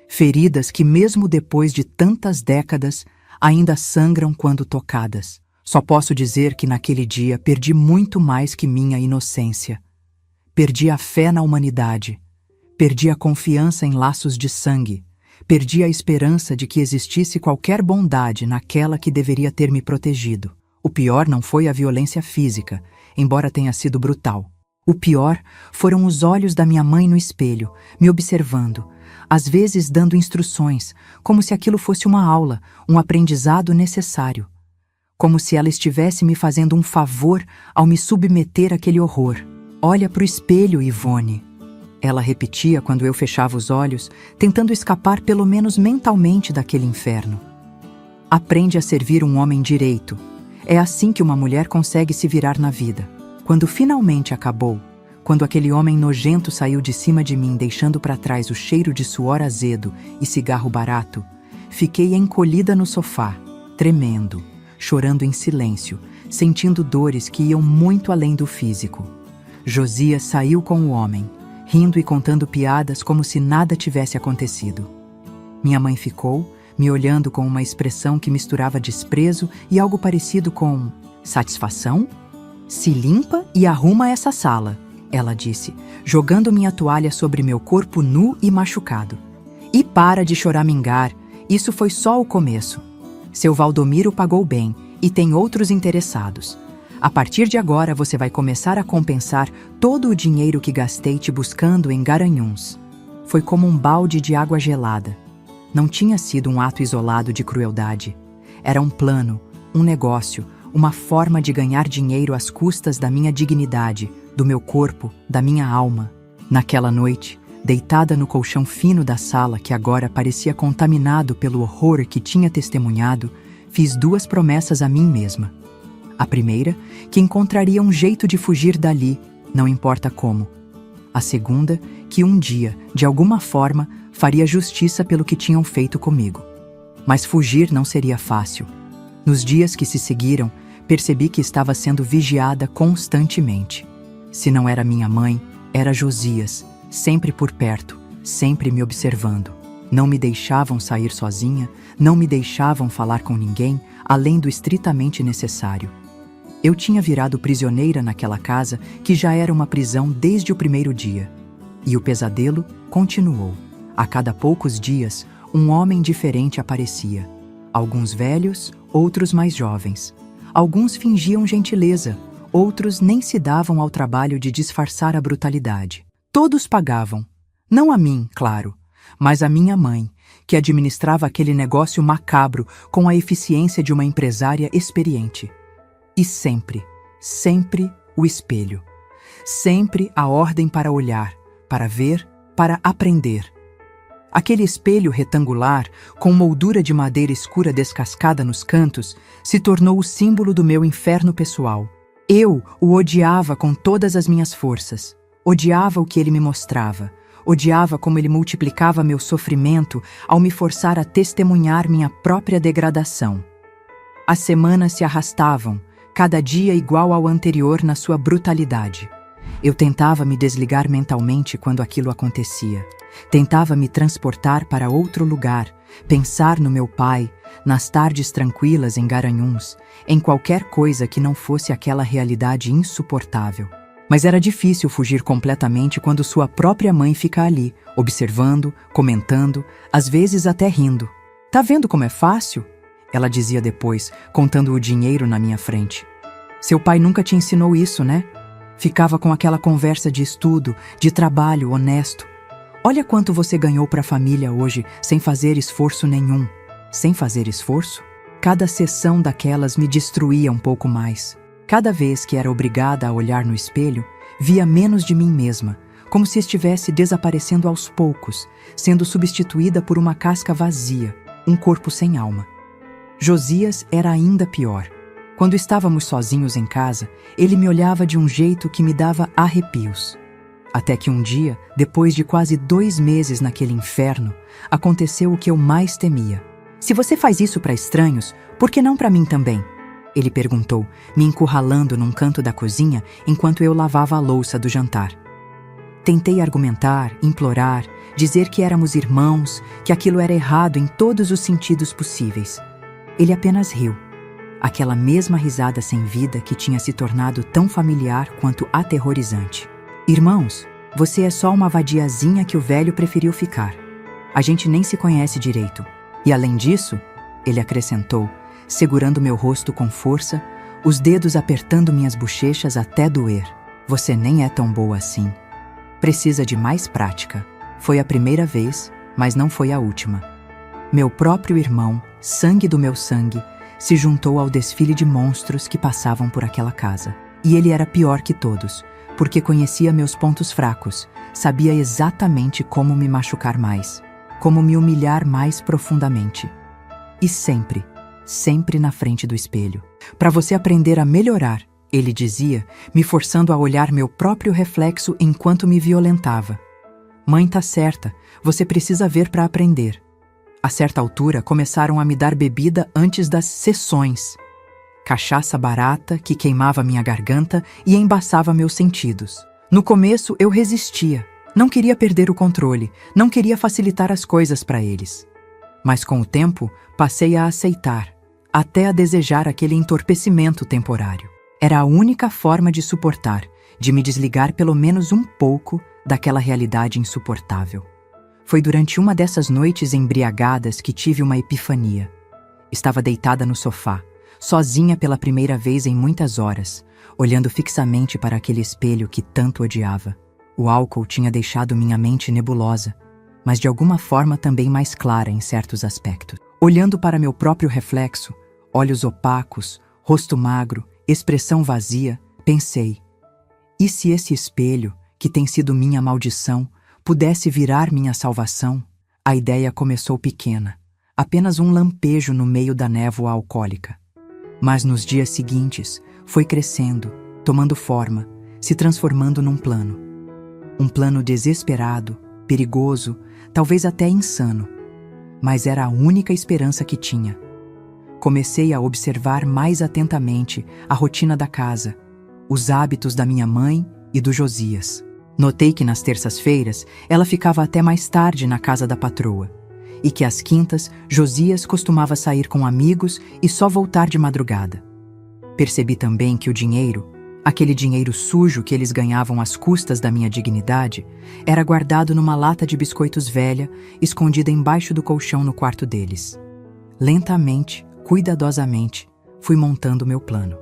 feridas que mesmo depois de tantas décadas ainda sangram quando tocadas. Só posso dizer que naquele dia perdi muito mais que minha inocência. Perdi a fé na humanidade, perdi a confiança em laços de sangue, perdi a esperança de que existisse qualquer bondade naquela que deveria ter me protegido. O pior não foi a violência física, embora tenha sido brutal. O pior foram os olhos da minha mãe no espelho, me observando, às vezes dando instruções, como se aquilo fosse uma aula, um aprendizado necessário. Como se ela estivesse me fazendo um favor ao me submeter àquele horror. Olha para o espelho, Ivone. Ela repetia quando eu fechava os olhos, tentando escapar pelo menos mentalmente daquele inferno. Aprende a servir um homem direito. É assim que uma mulher consegue se virar na vida. Quando finalmente acabou, quando aquele homem nojento saiu de cima de mim deixando para trás o cheiro de suor azedo e cigarro barato, fiquei encolhida no sofá, tremendo, chorando em silêncio, sentindo dores que iam muito além do físico. Josias saiu com o homem, rindo e contando piadas como se nada tivesse acontecido. Minha mãe ficou, me olhando com uma expressão que misturava desprezo e algo parecido com satisfação. Se limpa e arruma essa sala, ela disse, jogando minha toalha sobre meu corpo nu e machucado. E para de choramingar, isso foi só o começo. Seu Valdomiro pagou bem e tem outros interessados. A partir de agora você vai começar a compensar todo o dinheiro que gastei te buscando em Garanhuns. Foi como um balde de água gelada. Não tinha sido um ato isolado de crueldade. Era um plano, um negócio, uma forma de ganhar dinheiro às custas da minha dignidade, do meu corpo, da minha alma. Naquela noite, deitada no colchão fino da sala que agora parecia contaminado pelo horror que tinha testemunhado, fiz 2 promessas a mim mesma. A primeira, que encontraria um jeito de fugir dali, não importa como. A segunda, que um dia, de alguma forma, faria justiça pelo que tinham feito comigo. Mas fugir não seria fácil. Nos dias que se seguiram, percebi que estava sendo vigiada constantemente. Se não era minha mãe, era Josias, sempre por perto, sempre me observando. Não me deixavam sair sozinha, não me deixavam falar com ninguém, além do estritamente necessário. Eu tinha virado prisioneira naquela casa que já era uma prisão desde o primeiro dia. E o pesadelo continuou. A cada poucos dias, um homem diferente aparecia. Alguns velhos, outros mais jovens. Alguns fingiam gentileza, outros nem se davam ao trabalho de disfarçar a brutalidade. Todos pagavam. Não a mim, claro, mas a minha mãe, que administrava aquele negócio macabro com a eficiência de uma empresária experiente. E sempre, sempre o espelho. Sempre a ordem para olhar, para ver, para aprender. Aquele espelho retangular, com moldura de madeira escura descascada nos cantos, se tornou o símbolo do meu inferno pessoal. Eu o odiava com todas as minhas forças. Odiava o que ele me mostrava. Odiava como ele multiplicava meu sofrimento ao me forçar a testemunhar minha própria degradação. As semanas se arrastavam, cada dia igual ao anterior na sua brutalidade. Eu tentava me desligar mentalmente quando aquilo acontecia. Tentava me transportar para outro lugar, pensar no meu pai, nas tardes tranquilas em Garanhuns, em qualquer coisa que não fosse aquela realidade insuportável. Mas era difícil fugir completamente quando sua própria mãe fica ali, observando, comentando, às vezes até rindo. "Tá vendo como é fácil?" ela dizia depois, contando o dinheiro na minha frente. "Seu pai nunca te ensinou isso, né?" Ficava com aquela conversa de estudo, de trabalho honesto. "Olha quanto você ganhou para a família hoje, sem fazer esforço nenhum." Sem fazer esforço? Cada sessão daquelas me destruía um pouco mais. Cada vez que era obrigada a olhar no espelho, via menos de mim mesma, como se estivesse desaparecendo aos poucos, sendo substituída por uma casca vazia, um corpo sem alma. Josias era ainda pior. Quando estávamos sozinhos em casa, ele me olhava de um jeito que me dava arrepios. Até que um dia, depois de quase 2 meses naquele inferno, aconteceu o que eu mais temia. "Se você faz isso para estranhos, por que não para mim também?" ele perguntou, me encurralando num canto da cozinha enquanto eu lavava a louça do jantar. Tentei argumentar, implorar, dizer que éramos irmãos, que aquilo era errado em todos os sentidos possíveis. Ele apenas riu. Aquela mesma risada sem vida que tinha se tornado tão familiar quanto aterrorizante. "Irmãos, você é só uma vadiazinha que o velho preferiu ficar. A gente nem se conhece direito. E além disso," ele acrescentou, segurando meu rosto com força, os dedos apertando minhas bochechas até doer, "você nem é tão boa assim. Precisa de mais prática. Foi a primeira vez, mas não foi a última." Meu próprio irmão, sangue do meu sangue, se juntou ao desfile de monstros que passavam por aquela casa. E ele era pior que todos, porque conhecia meus pontos fracos, sabia exatamente como me machucar mais, como me humilhar mais profundamente. E sempre, sempre na frente do espelho. "Para você aprender a melhorar", ele dizia, me forçando a olhar meu próprio reflexo enquanto me violentava. "Mãe tá certa, você precisa ver para aprender." A certa altura, começaram a me dar bebida antes das sessões. Cachaça barata que queimava minha garganta e embaçava meus sentidos. No começo, eu resistia. Não queria perder o controle, não queria facilitar as coisas para eles. Mas com o tempo, passei a aceitar, até a desejar aquele entorpecimento temporário. Era a única forma de suportar, de me desligar pelo menos um pouco daquela realidade insuportável. Foi durante uma dessas noites embriagadas que tive uma epifania. Estava deitada no sofá, sozinha pela primeira vez em muitas horas, olhando fixamente para aquele espelho que tanto odiava. O álcool tinha deixado minha mente nebulosa, mas de alguma forma também mais clara em certos aspectos. Olhando para meu próprio reflexo, olhos opacos, rosto magro, expressão vazia, pensei: e se esse espelho, que tem sido minha maldição, pudesse virar minha salvação? A ideia começou pequena, apenas um lampejo no meio da névoa alcoólica. Mas nos dias seguintes, foi crescendo, tomando forma, se transformando num plano. Um plano desesperado, perigoso, talvez até insano. Mas era a única esperança que tinha. Comecei a observar mais atentamente a rotina da casa, os hábitos da minha mãe e do Josias. Notei que nas terças-feiras ela ficava até mais tarde na casa da patroa, e que às quintas Josias costumava sair com amigos e só voltar de madrugada. Percebi também que o dinheiro, aquele dinheiro sujo que eles ganhavam às custas da minha dignidade, era guardado numa lata de biscoitos velha, escondida embaixo do colchão no quarto deles. Lentamente, cuidadosamente, fui montando meu plano.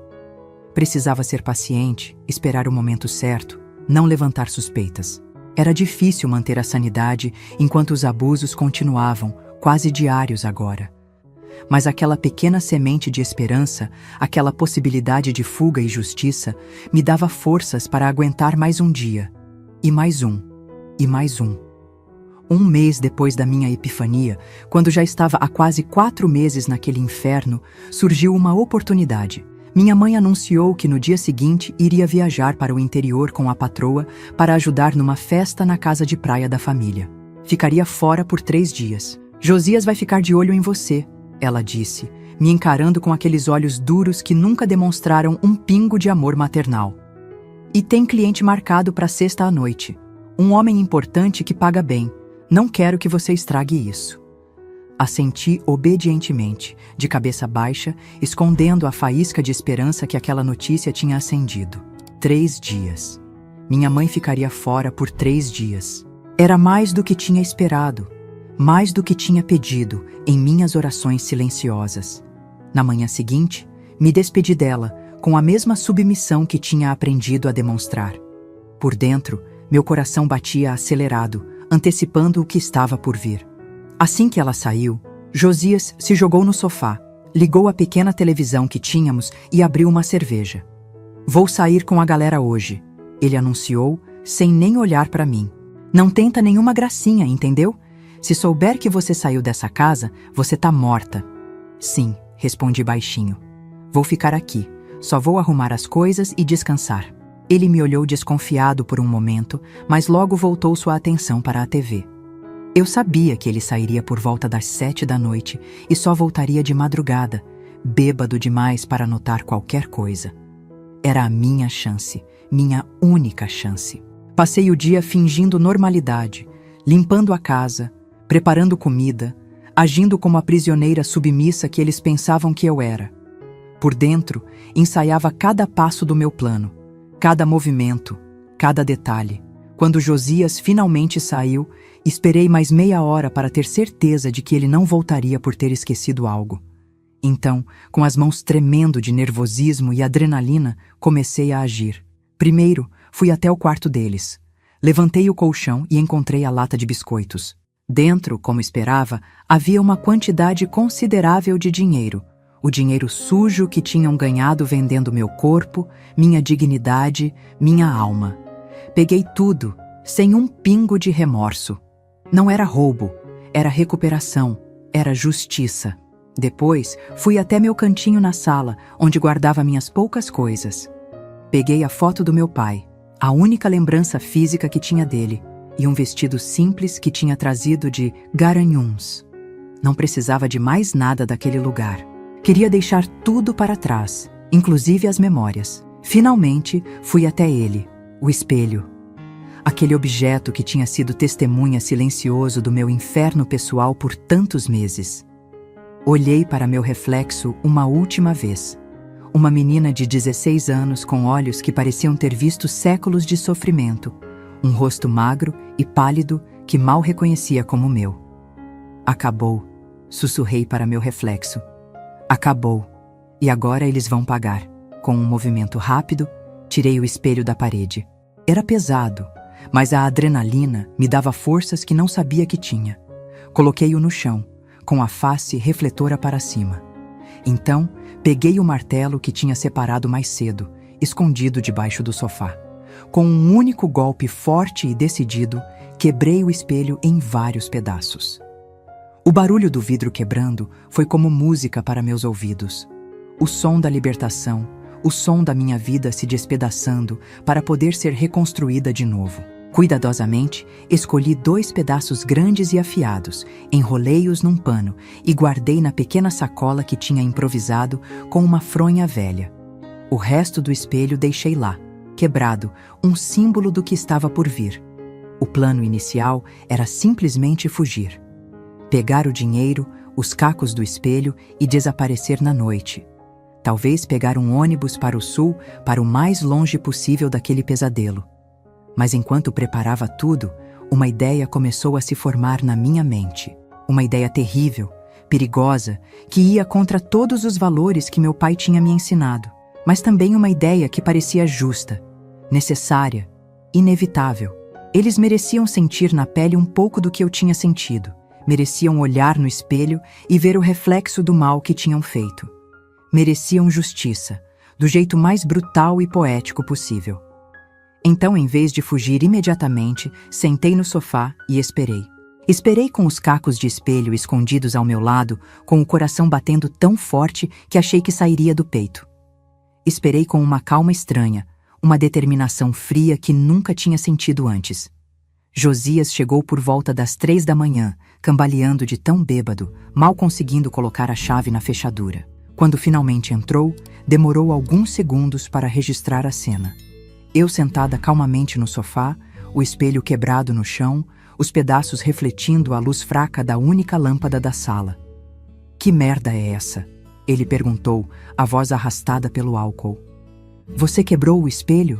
Precisava ser paciente, esperar o momento certo, não levantar suspeitas. Era difícil manter a sanidade enquanto os abusos continuavam, quase diários agora. Mas aquela pequena semente de esperança, aquela possibilidade de fuga e justiça, me dava forças para aguentar mais um dia, e mais um, e mais um. Um mês depois da minha epifania, quando já estava há quase 4 meses naquele inferno, surgiu uma oportunidade. Minha mãe anunciou que no dia seguinte iria viajar para o interior com a patroa para ajudar numa festa na casa de praia da família. Ficaria fora por 3 dias. "Josias vai ficar de olho em você", ela disse, me encarando com aqueles olhos duros que nunca demonstraram um pingo de amor maternal. "E tem cliente marcado para sexta à noite. Um homem importante que paga bem. Não quero que você estrague isso." Assenti obedientemente, de cabeça baixa, escondendo a faísca de esperança que aquela notícia tinha acendido. 3 dias. Minha mãe ficaria fora por 3 dias. Era mais do que tinha esperado, mais do que tinha pedido em minhas orações silenciosas. Na manhã seguinte, me despedi dela, com a mesma submissão que tinha aprendido a demonstrar. Por dentro, meu coração batia acelerado, antecipando o que estava por vir. Assim que ela saiu, Josias se jogou no sofá, ligou a pequena televisão que tínhamos e abriu uma cerveja. "Vou sair com a galera hoje", ele anunciou, sem nem olhar para mim. "Não tenta nenhuma gracinha, entendeu? Se souber que você saiu dessa casa, você tá morta." "Sim", respondi baixinho. "Vou ficar aqui, só vou arrumar as coisas e descansar." Ele me olhou desconfiado por um momento, mas logo voltou sua atenção para a TV. Eu sabia que ele sairia por volta das 7 da noite e só voltaria de madrugada, bêbado demais para notar qualquer coisa. Era a minha chance, minha única chance. Passei o dia fingindo normalidade, limpando a casa, preparando comida, agindo como a prisioneira submissa que eles pensavam que eu era. Por dentro, ensaiava cada passo do meu plano, cada movimento, cada detalhe. Quando Josias finalmente saiu, esperei mais meia hora para ter certeza de que ele não voltaria por ter esquecido algo. Então, com as mãos tremendo de nervosismo e adrenalina, comecei a agir. Primeiro, fui até o quarto deles. Levantei o colchão e encontrei a lata de biscoitos. Dentro, como esperava, havia uma quantidade considerável de dinheiro. O dinheiro sujo que tinham ganhado vendendo meu corpo, minha dignidade, minha alma. Peguei tudo, sem um pingo de remorso. Não era roubo, era recuperação, era justiça. Depois, fui até meu cantinho na sala, onde guardava minhas poucas coisas. Peguei a foto do meu pai, a única lembrança física que tinha dele, e um vestido simples que tinha trazido de Garanhuns. Não precisava de mais nada daquele lugar. Queria deixar tudo para trás, inclusive as memórias. Finalmente, fui até ele, o espelho. Aquele objeto que tinha sido testemunha silencioso do meu inferno pessoal por tantos meses. Olhei para meu reflexo uma última vez. Uma menina de 16 anos com olhos que pareciam ter visto séculos de sofrimento. Um rosto magro e pálido que mal reconhecia como meu. "Acabou", sussurrei para meu reflexo. "Acabou. E agora eles vão pagar." Com um movimento rápido, tirei o espelho da parede. Era pesado, mas a adrenalina me dava forças que não sabia que tinha. Coloquei-o no chão, com a face refletora para cima. Então, peguei o martelo que tinha separado mais cedo, escondido debaixo do sofá. Com um único golpe forte e decidido, quebrei o espelho em vários pedaços. O barulho do vidro quebrando foi como música para meus ouvidos. O som da libertação, o som da minha vida se despedaçando para poder ser reconstruída de novo. Cuidadosamente, escolhi 2 pedaços grandes e afiados, enrolei-os num pano e guardei na pequena sacola que tinha improvisado com uma fronha velha. O resto do espelho deixei lá, quebrado, um símbolo do que estava por vir. O plano inicial era simplesmente fugir. Pegar o dinheiro, os cacos do espelho e desaparecer na noite. Talvez pegar um ônibus para o sul, para o mais longe possível daquele pesadelo. Mas enquanto preparava tudo, uma ideia começou a se formar na minha mente. Uma ideia terrível, perigosa, que ia contra todos os valores que meu pai tinha me ensinado. Mas também uma ideia que parecia justa, necessária, inevitável. Eles mereciam sentir na pele um pouco do que eu tinha sentido. Mereciam olhar no espelho e ver o reflexo do mal que tinham feito. Mereciam justiça, do jeito mais brutal e poético possível. Então, em vez de fugir imediatamente, sentei no sofá e esperei. Esperei com os cacos de espelho escondidos ao meu lado, com o coração batendo tão forte que achei que sairia do peito. Esperei com uma calma estranha, uma determinação fria que nunca tinha sentido antes. Josias chegou por volta das 3 da manhã, cambaleando de tão bêbado, mal conseguindo colocar a chave na fechadura. Quando finalmente entrou, demorou alguns segundos para registrar a cena. Eu sentada calmamente no sofá, o espelho quebrado no chão, os pedaços refletindo a luz fraca da única lâmpada da sala. Que merda é essa? Ele perguntou, a voz arrastada pelo álcool. Você quebrou o espelho?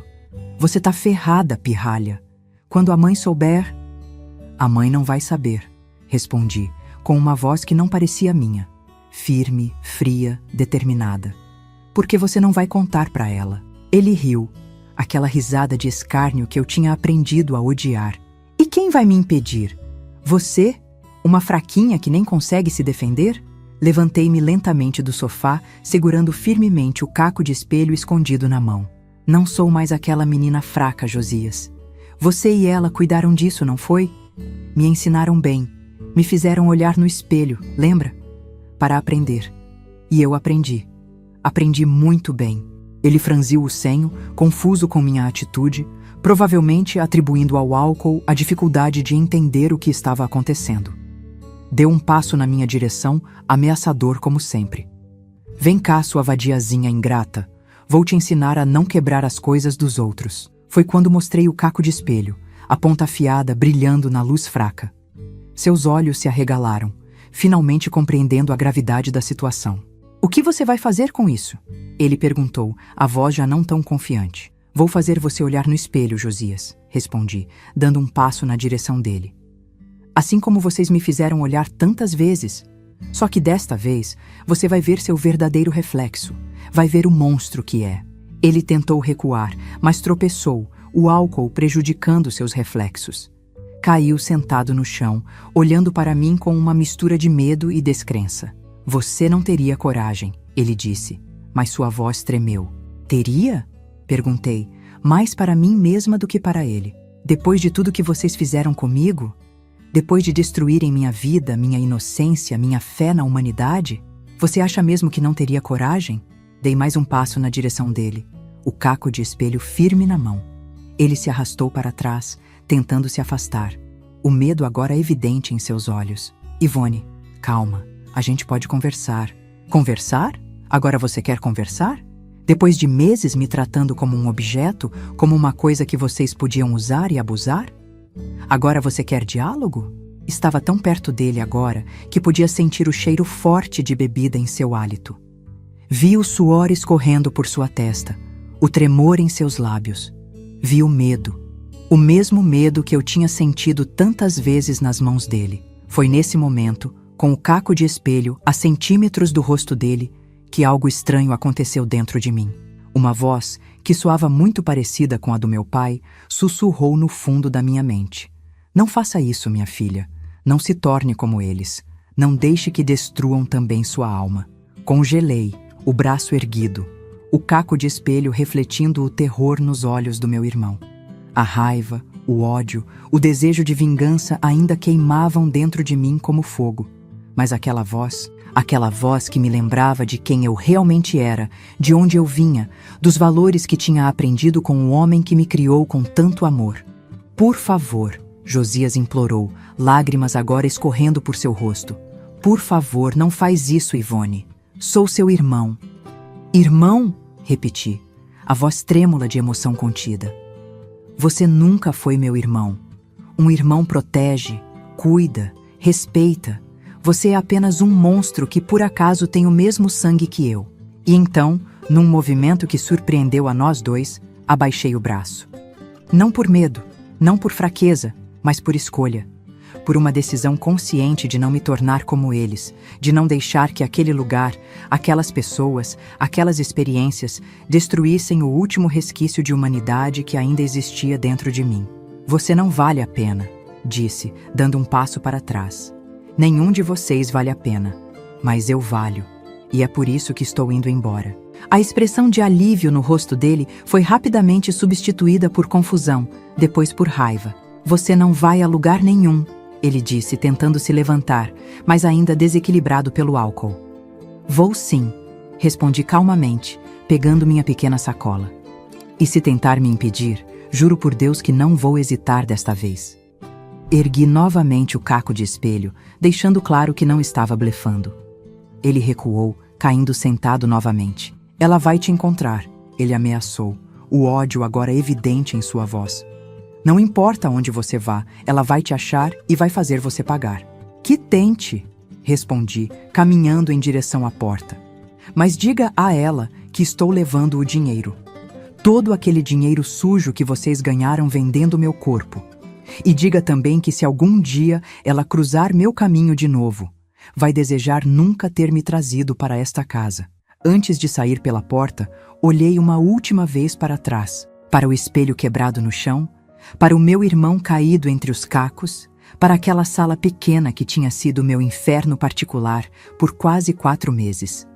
Você tá ferrada, pirralha. Quando a mãe souber... A mãe não vai saber, respondi, com uma voz que não parecia minha. Firme, fria, determinada. Porque você não vai contar para ela. Ele riu, aquela risada de escárnio que eu tinha aprendido a odiar. E quem vai me impedir? Você? Uma fraquinha que nem consegue se defender? Levantei-me lentamente do sofá, segurando firmemente o caco de espelho escondido na mão. Não sou mais aquela menina fraca, Josias. Você e ela cuidaram disso, não foi? Me ensinaram bem. Me fizeram olhar no espelho, lembra? Para aprender. E eu aprendi. Aprendi muito bem. Ele franziu o senho, confuso com minha atitude, provavelmente atribuindo ao álcool a dificuldade de entender o que estava acontecendo. Deu um passo na minha direção, ameaçador como sempre. Vem cá, sua vadiazinha ingrata. Vou te ensinar a não quebrar as coisas dos outros. Foi quando mostrei o caco de espelho, a ponta afiada brilhando na luz fraca. Seus olhos se arregalaram, finalmente compreendendo a gravidade da situação. O que você vai fazer com isso? Ele perguntou, a voz já não tão confiante. Vou fazer você olhar no espelho, Josias, respondi, dando um passo na direção dele. Assim como vocês me fizeram olhar tantas vezes. Só que desta vez, você vai ver seu verdadeiro reflexo. Vai ver o monstro que é. Ele tentou recuar, mas tropeçou, o álcool prejudicando seus reflexos. Caiu sentado no chão, olhando para mim com uma mistura de medo e descrença. Você não teria coragem, ele disse, mas sua voz tremeu. Teria? Perguntei, mais para mim mesma do que para ele. Depois de tudo que vocês fizeram comigo? Depois de destruírem minha vida, minha inocência, minha fé na humanidade? Você acha mesmo que não teria coragem? Dei mais um passo na direção dele, o caco de espelho firme na mão. Ele se arrastou para trás, tentando se afastar. O medo agora evidente em seus olhos. Ivone, calma, a gente pode conversar. Conversar? Agora você quer conversar? Depois de meses me tratando como um objeto, como uma coisa que vocês podiam usar e abusar? Agora você quer diálogo? Estava tão perto dele agora que podia sentir o cheiro forte de bebida em seu hálito. Vi o suor escorrendo por sua testa, o tremor em seus lábios. Vi o medo. O mesmo medo que eu tinha sentido tantas vezes nas mãos dele. Foi nesse momento, com o caco de espelho a centímetros do rosto dele, que algo estranho aconteceu dentro de mim. Uma voz, que soava muito parecida com a do meu pai, sussurrou no fundo da minha mente. Não faça isso, minha filha. Não se torne como eles. Não deixe que destruam também sua alma. Congelei, o braço erguido, o caco de espelho refletindo o terror nos olhos do meu irmão. A raiva, o ódio, o desejo de vingança ainda queimavam dentro de mim como fogo. Mas aquela voz que me lembrava de quem eu realmente era, de onde eu vinha, dos valores que tinha aprendido com o homem que me criou com tanto amor. Por favor, Josias implorou, lágrimas agora escorrendo por seu rosto. Por favor, não faz isso, Ivone. Sou seu irmão. Irmão? Repeti, a voz trêmula de emoção contida. Você nunca foi meu irmão. Um irmão protege, cuida, respeita. Você é apenas um monstro que por acaso tem o mesmo sangue que eu. E então, num movimento que surpreendeu a nós dois, abaixei o braço. Não por medo, não por fraqueza, mas por escolha. Por uma decisão consciente de não me tornar como eles, de não deixar que aquele lugar, aquelas pessoas, aquelas experiências destruíssem o último resquício de humanidade que ainda existia dentro de mim. Você não vale a pena, disse, dando um passo para trás. Nenhum de vocês vale a pena, mas eu valho, e é por isso que estou indo embora. A expressão de alívio no rosto dele foi rapidamente substituída por confusão, depois por raiva. Você não vai a lugar nenhum, ele disse, tentando se levantar, mas ainda desequilibrado pelo álcool. Vou sim, respondi calmamente, pegando minha pequena sacola. E se tentar me impedir, juro por Deus que não vou hesitar desta vez. Ergui novamente o caco de espelho, deixando claro que não estava blefando. Ele recuou, caindo sentado novamente. Ela vai te encontrar, ele ameaçou, o ódio agora evidente em sua voz. Não importa onde você vá, ela vai te achar e vai fazer você pagar. Que tente, respondi, caminhando em direção à porta. Mas diga a ela que estou levando o dinheiro. Todo aquele dinheiro sujo que vocês ganharam vendendo meu corpo. E diga também que se algum dia ela cruzar meu caminho de novo, vai desejar nunca ter me trazido para esta casa. Antes de sair pela porta, olhei uma última vez para trás, para o espelho quebrado no chão, para o meu irmão caído entre os cacos, para aquela sala pequena que tinha sido meu inferno particular por quase 4 meses.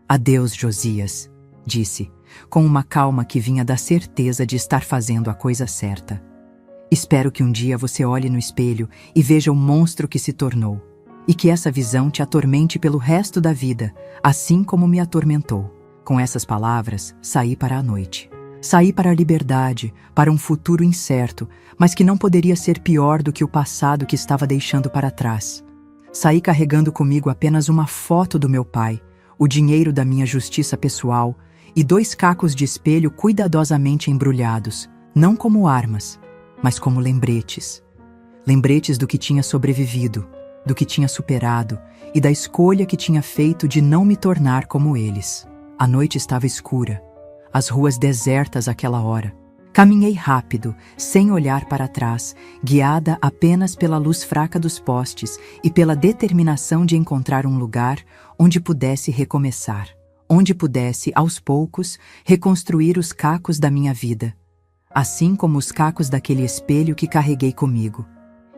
Adeus, Josias, disse, com uma calma que vinha da certeza de estar fazendo a coisa certa. Espero que um dia você olhe no espelho e veja o monstro que se tornou, e que essa visão te atormente pelo resto da vida, assim como me atormentou. Com essas palavras, saí para a noite. Saí para a liberdade, para um futuro incerto, mas que não poderia ser pior do que o passado que estava deixando para trás. Saí carregando comigo apenas uma foto do meu pai, o dinheiro da minha justiça pessoal e 2 cacos de espelho cuidadosamente embrulhados, não como armas, mas como lembretes. Lembretes do que tinha sobrevivido, do que tinha superado e da escolha que tinha feito de não me tornar como eles. A noite estava escura, as ruas desertas àquela hora. Caminhei rápido, sem olhar para trás, guiada apenas pela luz fraca dos postes e pela determinação de encontrar um lugar onde pudesse recomeçar, onde pudesse, aos poucos, reconstruir os cacos da minha vida, assim como os cacos daquele espelho que carreguei comigo.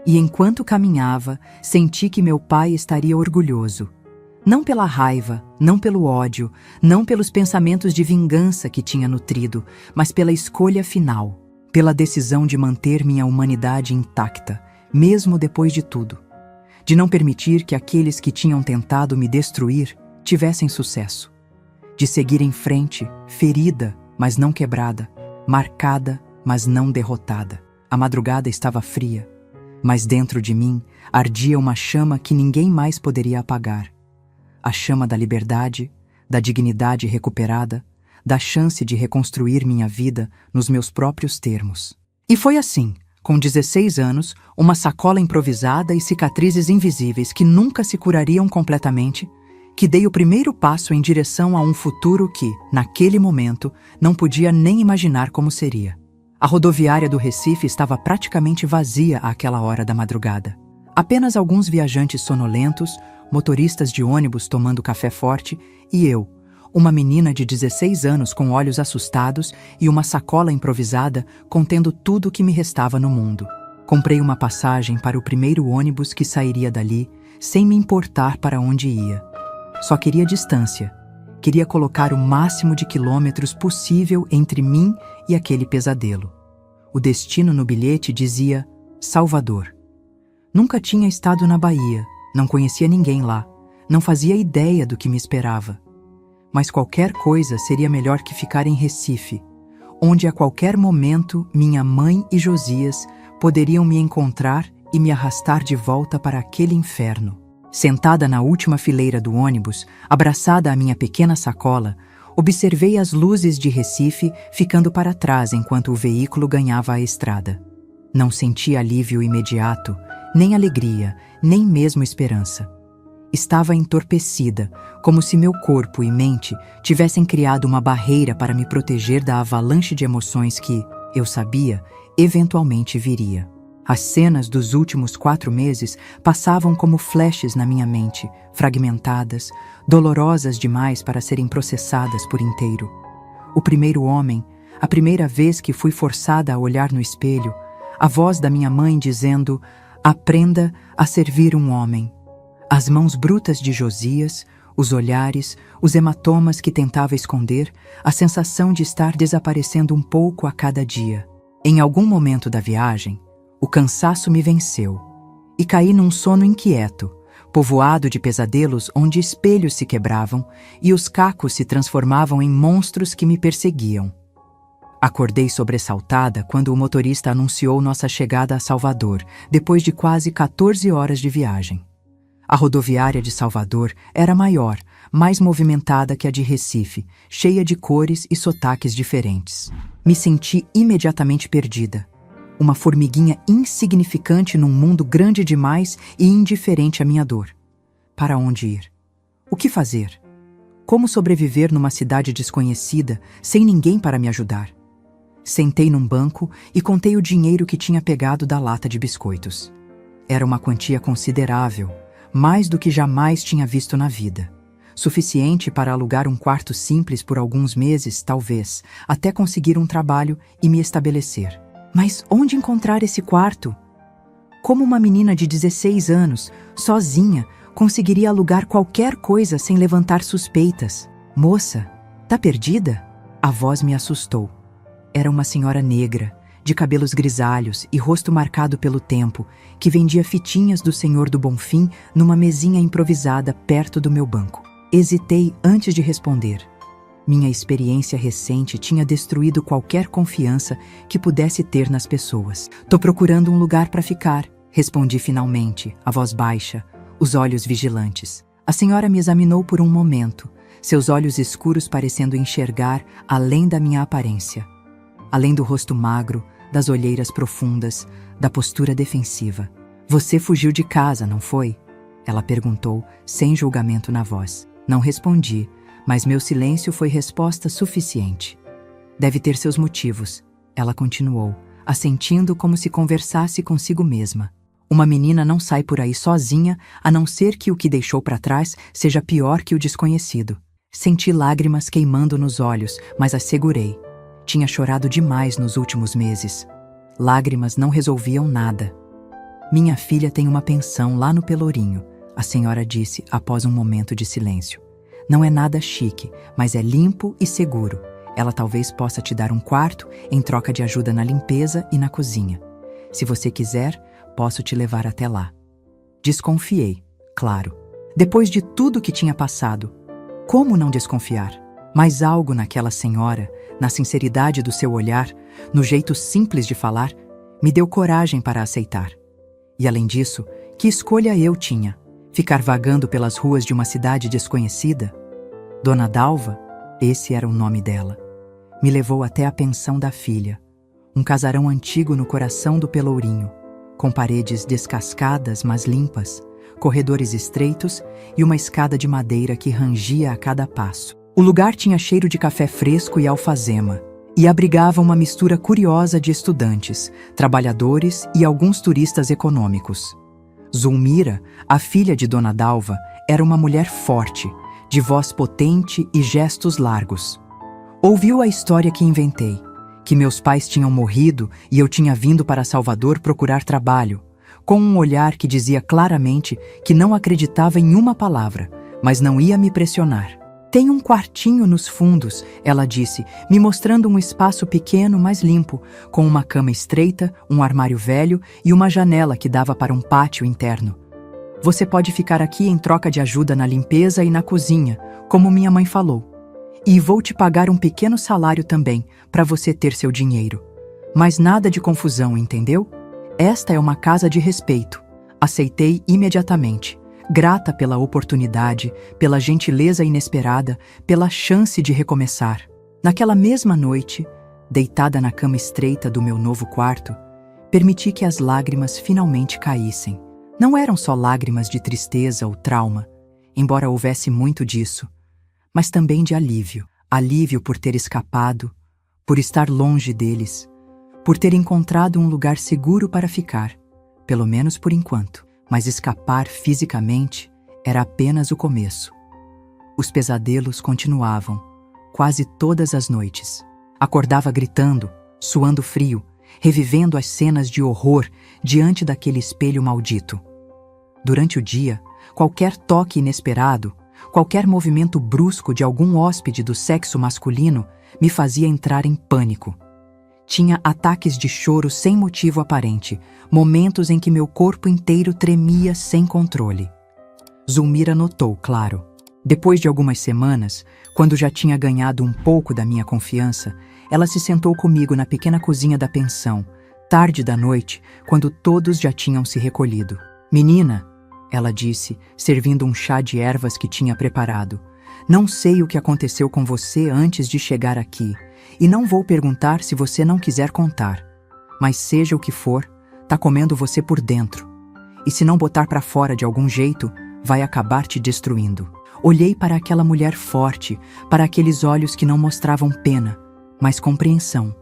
E enquanto caminhava, senti que meu pai estaria orgulhoso. Não pela raiva, não pelo ódio, não pelos pensamentos de vingança que tinha nutrido, mas pela escolha final, pela decisão de manter minha humanidade intacta, mesmo depois de tudo. De não permitir que aqueles que tinham tentado me destruir tivessem sucesso. De seguir em frente, ferida, mas não quebrada, marcada, mas não derrotada. A madrugada estava fria, mas dentro de mim ardia uma chama que ninguém mais poderia apagar. A chama da liberdade, da dignidade recuperada, da chance de reconstruir minha vida nos meus próprios termos. E foi assim, com 16 anos, uma sacola improvisada e cicatrizes invisíveis que nunca se curariam completamente, que dei o primeiro passo em direção a um futuro que, naquele momento, não podia nem imaginar como seria. A rodoviária do Recife estava praticamente vazia àquela hora da madrugada. Apenas alguns viajantes sonolentos, motoristas de ônibus tomando café forte e eu, uma menina de 16 anos com olhos assustados e uma sacola improvisada contendo tudo o que me restava no mundo. Comprei uma passagem para o primeiro ônibus que sairia dali, sem me importar para onde ia. Só queria distância. Queria colocar o máximo de quilômetros possível entre mim e aquele pesadelo. O destino no bilhete dizia Salvador. Nunca tinha estado na Bahia, não conhecia ninguém lá, não fazia ideia do que me esperava. Mas qualquer coisa seria melhor que ficar em Recife, onde a qualquer momento minha mãe e Josias poderiam me encontrar e me arrastar de volta para aquele inferno. Sentada na última fileira do ônibus, abraçada à minha pequena sacola, observei as luzes de Recife ficando para trás enquanto o veículo ganhava a estrada. Não senti alívio imediato, nem alegria, nem mesmo esperança. Estava entorpecida, como se meu corpo e mente tivessem criado uma barreira para me proteger da avalanche de emoções que, eu sabia, eventualmente viria. As cenas dos últimos 4 meses passavam como flashes na minha mente, fragmentadas, dolorosas demais para serem processadas por inteiro. O primeiro homem, a primeira vez que fui forçada a olhar no espelho, a voz da minha mãe dizendo: aprenda a servir um homem. As mãos brutas de Josias, os olhares, os hematomas que tentava esconder, a sensação de estar desaparecendo um pouco a cada dia. Em algum momento da viagem, o cansaço me venceu e caí num sono inquieto, povoado de pesadelos onde espelhos se quebravam e os cacos se transformavam em monstros que me perseguiam. Acordei sobressaltada quando o motorista anunciou nossa chegada a Salvador, depois de quase 14 horas de viagem. A rodoviária de Salvador era maior, mais movimentada que a de Recife, cheia de cores e sotaques diferentes. Me senti imediatamente perdida. uma formiguinha insignificante num mundo grande demais e indiferente à minha dor. Para onde ir? O que fazer? Como sobreviver numa cidade desconhecida, sem ninguém para me ajudar? Sentei num banco e contei o dinheiro que tinha pegado da lata de biscoitos. Era uma quantia considerável, mais do que jamais tinha visto na vida. Suficiente para alugar um quarto simples por alguns meses, talvez, até conseguir um trabalho e me estabelecer. Mas onde encontrar esse quarto? Como uma menina de 16 anos, sozinha, conseguiria alugar qualquer coisa sem levantar suspeitas? Moça, tá perdida? A voz me assustou. Era uma senhora negra, de cabelos grisalhos e rosto marcado pelo tempo, que vendia fitinhas do Senhor do Bonfim numa mesinha improvisada perto do meu banco. Hesitei antes de responder. Minha experiência recente tinha destruído qualquer confiança que pudesse ter nas pessoas. "Tô procurando um lugar para ficar", respondi finalmente, a voz baixa, os olhos vigilantes. A senhora me examinou por um momento, seus olhos escuros parecendo enxergar além da minha aparência. Além do rosto magro, das olheiras profundas, da postura defensiva. "Você fugiu de casa, não foi?" Ela perguntou, sem julgamento na voz. Não respondi, mas meu silêncio foi resposta suficiente. "Deve ter seus motivos", ela continuou, assentindo como se conversasse consigo mesma. "Uma menina não sai por aí sozinha, a não ser que o que deixou para trás seja pior que o desconhecido." Senti lágrimas queimando nos olhos, mas as segurei. Tinha chorado demais nos últimos meses. Lágrimas não resolviam nada. "Minha filha tem uma pensão lá no Pelourinho", a senhora disse após um momento de silêncio. "Não é nada chique, mas é limpo e seguro. Ela talvez possa te dar um quarto em troca de ajuda na limpeza e na cozinha. Se você quiser, posso te levar até lá." Desconfiei, claro. Depois de tudo que tinha passado, como não desconfiar? Mas algo naquela senhora, na sinceridade do seu olhar, no jeito simples de falar, me deu coragem para aceitar. E além disso, que escolha eu tinha? Ficar vagando pelas ruas de uma cidade desconhecida? Dona Dalva, esse era o nome dela, me levou até a pensão da filha, um casarão antigo no coração do Pelourinho, com paredes descascadas, mas limpas, corredores estreitos e uma escada de madeira que rangia a cada passo. O lugar tinha cheiro de café fresco e alfazema, e abrigava uma mistura curiosa de estudantes, trabalhadores e alguns turistas econômicos. Zulmira, a filha de Dona Dalva, era uma mulher forte, de voz potente e gestos largos. Ouviu a história que inventei, que meus pais tinham morrido e eu tinha vindo para Salvador procurar trabalho, com um olhar que dizia claramente que não acreditava em uma palavra, mas não ia me pressionar. "Tem um quartinho nos fundos", ela disse, me mostrando um espaço pequeno, mas limpo, com uma cama estreita, um armário velho e uma janela que dava para um pátio interno. "Você pode ficar aqui em troca de ajuda na limpeza e na cozinha, como minha mãe falou. E vou te pagar um pequeno salário também, para você ter seu dinheiro. Mas nada de confusão, entendeu? Esta é uma casa de respeito." Aceitei imediatamente. Grata pela oportunidade, pela gentileza inesperada, pela chance de recomeçar. Naquela mesma noite, deitada na cama estreita do meu novo quarto, permiti que as lágrimas finalmente caíssem. Não eram só lágrimas de tristeza ou trauma, embora houvesse muito disso, mas também de alívio. Alívio por ter escapado, por estar longe deles, por ter encontrado um lugar seguro para ficar, pelo menos por enquanto. Mas escapar fisicamente era apenas o começo. Os pesadelos continuavam, quase todas as noites. Acordava gritando, suando frio, revivendo as cenas de horror diante daquele espelho maldito. Durante o dia, qualquer toque inesperado, qualquer movimento brusco de algum hóspede do sexo masculino me fazia entrar em pânico. Tinha ataques de choro sem motivo aparente, momentos em que meu corpo inteiro tremia sem controle. Zulmira notou, claro. Depois de algumas semanas, quando já tinha ganhado um pouco da minha confiança, ela se sentou comigo na pequena cozinha da pensão, tarde da noite, quando todos já tinham se recolhido. "Menina", ela disse, servindo um chá de ervas que tinha preparado, "não sei o que aconteceu com você antes de chegar aqui, e não vou perguntar se você não quiser contar. Mas seja o que for, tá comendo você por dentro. E se não botar pra fora de algum jeito, vai acabar te destruindo. Olhei para aquela mulher forte, para aqueles olhos que não mostravam pena, mas compreensão.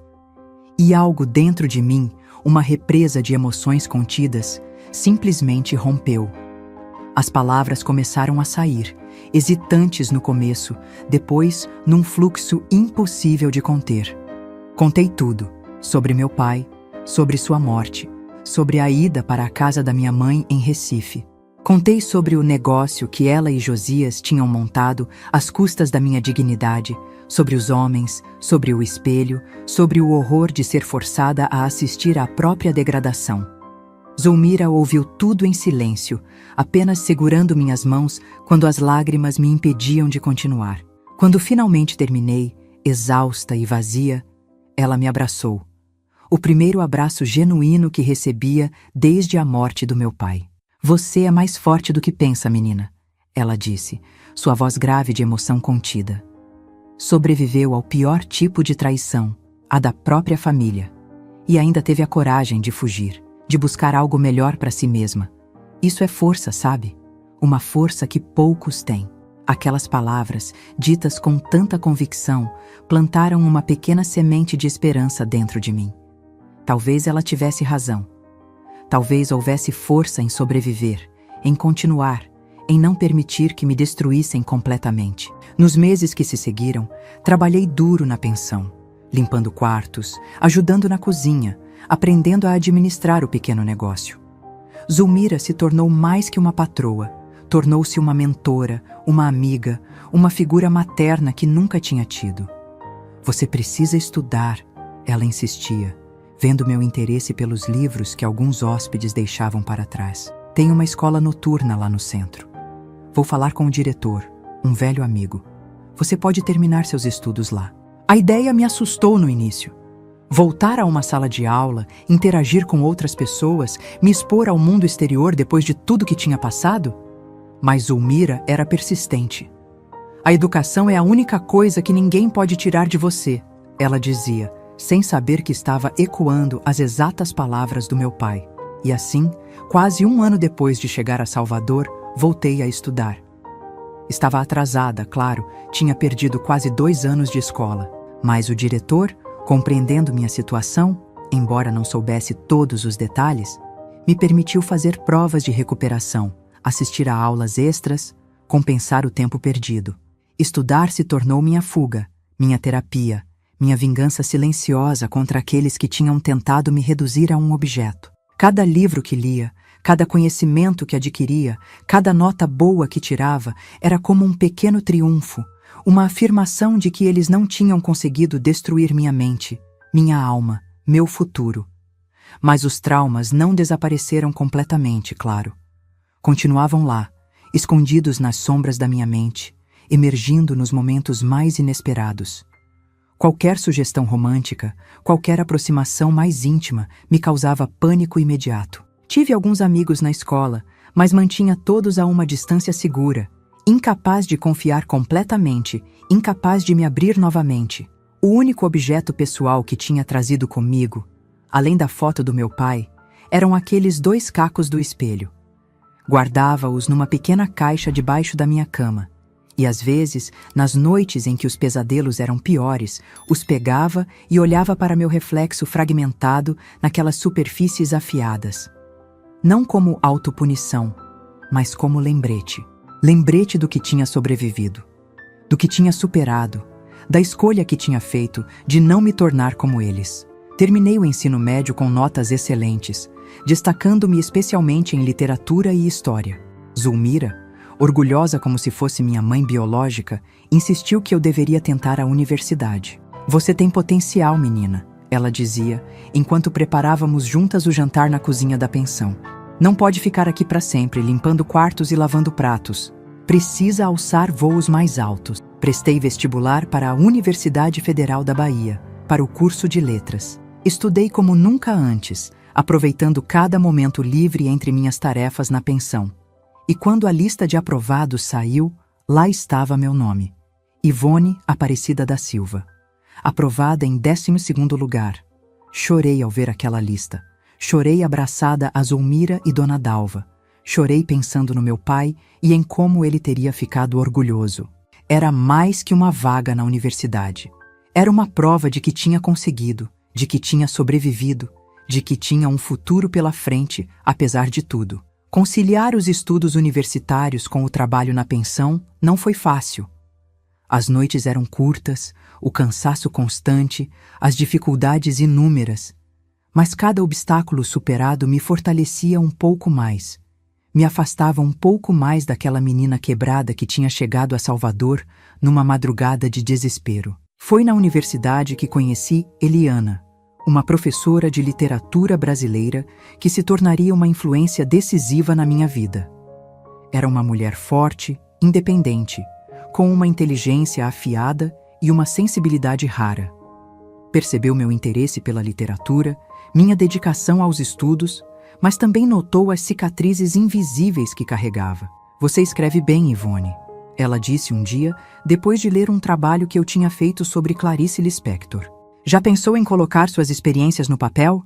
E algo dentro de mim, uma represa de emoções contidas, simplesmente rompeu. As palavras começaram a sair, hesitantes no começo, depois num fluxo impossível de conter. Contei tudo, sobre meu pai, sobre sua morte, sobre a ida para a casa da minha mãe em Recife. Contei sobre o negócio que ela e Josias tinham montado às custas da minha dignidade, sobre os homens, sobre o espelho, sobre o horror de ser forçada a assistir à própria degradação. Zulmira ouviu tudo em silêncio, apenas segurando minhas mãos quando as lágrimas me impediam de continuar. Quando finalmente terminei, exausta e vazia, ela me abraçou. O primeiro abraço genuíno que recebia desde a morte do meu pai. Você é mais forte do que pensa, menina, ela disse, sua voz grave de emoção contida. Sobreviveu ao pior tipo de traição, a da própria família. E ainda teve a coragem de fugir, de buscar algo melhor para si mesma. Isso é força, sabe? Uma força que poucos têm. Aquelas palavras, ditas com tanta convicção, plantaram uma pequena semente de esperança dentro de mim. Talvez ela tivesse razão. Talvez houvesse força em sobreviver, em continuar, em não permitir que me destruíssem completamente. Nos meses que se seguiram, trabalhei duro na pensão, limpando quartos, ajudando na cozinha, aprendendo a administrar o pequeno negócio. Zulmira se tornou mais que uma patroa, tornou-se uma mentora, uma amiga, uma figura materna que nunca tinha tido. Você precisa estudar, ela insistia, vendo meu interesse pelos livros que alguns hóspedes deixavam para trás. Tem uma escola noturna lá no centro. Vou falar com o diretor, um velho amigo. Você pode terminar seus estudos lá. A ideia me assustou no início. Voltar a uma sala de aula, interagir com outras pessoas, me expor ao mundo exterior depois de tudo que tinha passado? Mas Zulmira era persistente. A educação é a única coisa que ninguém pode tirar de você, ela dizia, sem saber que estava ecoando as exatas palavras do meu pai. E assim, quase um ano depois de chegar a Salvador, voltei a estudar. Estava atrasada, claro, tinha perdido quase 2 anos de escola. Mas o diretor, compreendendo minha situação, embora não soubesse todos os detalhes, me permitiu fazer provas de recuperação, assistir a aulas extras, compensar o tempo perdido. Estudar se tornou minha fuga, minha terapia, minha vingança silenciosa contra aqueles que tinham tentado me reduzir a um objeto. Cada livro que lia, cada conhecimento que adquiria, cada nota boa que tirava, era como um pequeno triunfo, uma afirmação de que eles não tinham conseguido destruir minha mente, minha alma, meu futuro. Mas os traumas não desapareceram completamente, claro. Continuavam lá, escondidos nas sombras da minha mente, emergindo nos momentos mais inesperados. Qualquer sugestão romântica, qualquer aproximação mais íntima me causava pânico imediato. Tive alguns amigos na escola, mas mantinha todos a uma distância segura, incapaz de confiar completamente, incapaz de me abrir novamente. O único objeto pessoal que tinha trazido comigo, além da foto do meu pai, eram aqueles 2 cacos do espelho. Guardava-os numa pequena caixa debaixo da minha cama. E às vezes, nas noites em que os pesadelos eram piores, os pegava e olhava para meu reflexo fragmentado naquelas superfícies afiadas. Não como autopunição, mas como lembrete. Lembrete do que tinha sobrevivido, do que tinha superado, da escolha que tinha feito de não me tornar como eles. Terminei o ensino médio com notas excelentes, destacando-me especialmente em literatura e história. Zulmira, orgulhosa como se fosse minha mãe biológica, insistiu que eu deveria tentar a universidade. Você tem potencial, menina, ela dizia, enquanto preparávamos juntas o jantar na cozinha da pensão. Não pode ficar aqui para sempre, limpando quartos e lavando pratos. Precisa alçar voos mais altos. Prestei vestibular para a Universidade Federal da Bahia, para o curso de letras. Estudei como nunca antes, aproveitando cada momento livre entre minhas tarefas na pensão. E quando a lista de aprovados saiu, lá estava meu nome. Ivone Aparecida da Silva. Aprovada em 12º lugar. Chorei ao ver aquela lista. Chorei abraçada a Zulmira e Dona Dalva. Chorei pensando no meu pai e em como ele teria ficado orgulhoso. Era mais que uma vaga na universidade. Era uma prova de que tinha conseguido, de que tinha sobrevivido, de que tinha um futuro pela frente, apesar de tudo. Conciliar os estudos universitários com o trabalho na pensão não foi fácil. As noites eram curtas, o cansaço constante, as dificuldades inúmeras. Mas cada obstáculo superado me fortalecia um pouco mais. Me afastava um pouco mais daquela menina quebrada que tinha chegado a Salvador numa madrugada de desespero. Foi na universidade que conheci Eliana, uma professora de literatura brasileira que se tornaria uma influência decisiva na minha vida. Era uma mulher forte, independente, com uma inteligência afiada e uma sensibilidade rara. Percebeu meu interesse pela literatura, minha dedicação aos estudos, mas também notou as cicatrizes invisíveis que carregava. "Você escreve bem, Ivone", ela disse um dia, depois de ler um trabalho que eu tinha feito sobre Clarice Lispector. "Já pensou em colocar suas experiências no papel?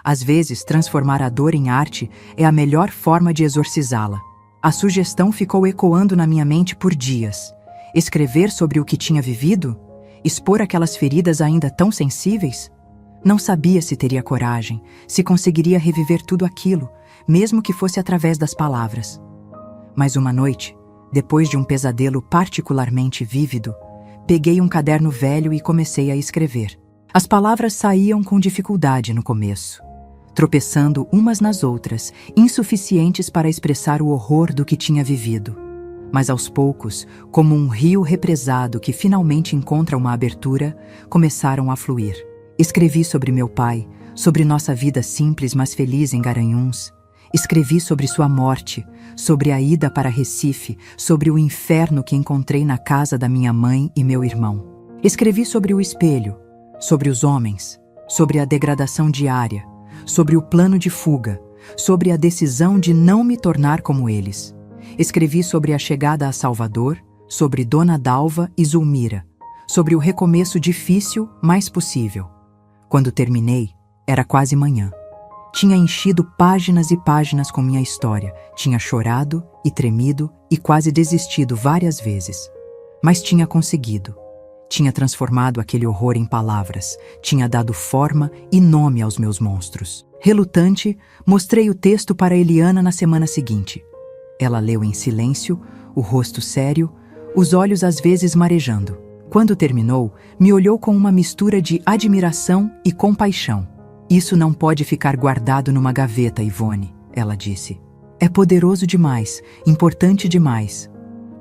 Às vezes, transformar a dor em arte é a melhor forma de exorcizá-la." A sugestão ficou ecoando na minha mente por dias. Escrever sobre o que tinha vivido? Expor aquelas feridas ainda tão sensíveis? Não sabia se teria coragem, se conseguiria reviver tudo aquilo, mesmo que fosse através das palavras. Mas uma noite, depois de um pesadelo particularmente vívido, peguei um caderno velho e comecei a escrever. As palavras saíam com dificuldade no começo, tropeçando umas nas outras, insuficientes para expressar o horror do que tinha vivido. Mas aos poucos, como um rio represado que finalmente encontra uma abertura, começaram a fluir. Escrevi sobre meu pai, sobre nossa vida simples mas feliz em Garanhuns. Escrevi sobre sua morte, sobre a ida para Recife, sobre o inferno que encontrei na casa da minha mãe e meu irmão. Escrevi sobre o espelho, sobre os homens, sobre a degradação diária, sobre o plano de fuga, sobre a decisão de não me tornar como eles. Escrevi sobre a chegada a Salvador, sobre Dona Dalva e Zulmira, sobre o recomeço difícil, mas possível. Quando terminei, era quase manhã. Tinha enchido páginas e páginas com minha história, tinha chorado e tremido e quase desistido várias vezes. Mas tinha conseguido. Tinha transformado aquele horror em palavras, tinha dado forma e nome aos meus monstros. Relutante, mostrei o texto para Eliana na semana seguinte. Ela leu em silêncio, o rosto sério, os olhos às vezes marejando. Quando terminou, me olhou com uma mistura de admiração e compaixão. "Isso não pode ficar guardado numa gaveta, Ivone", ela disse. "É poderoso demais, importante demais.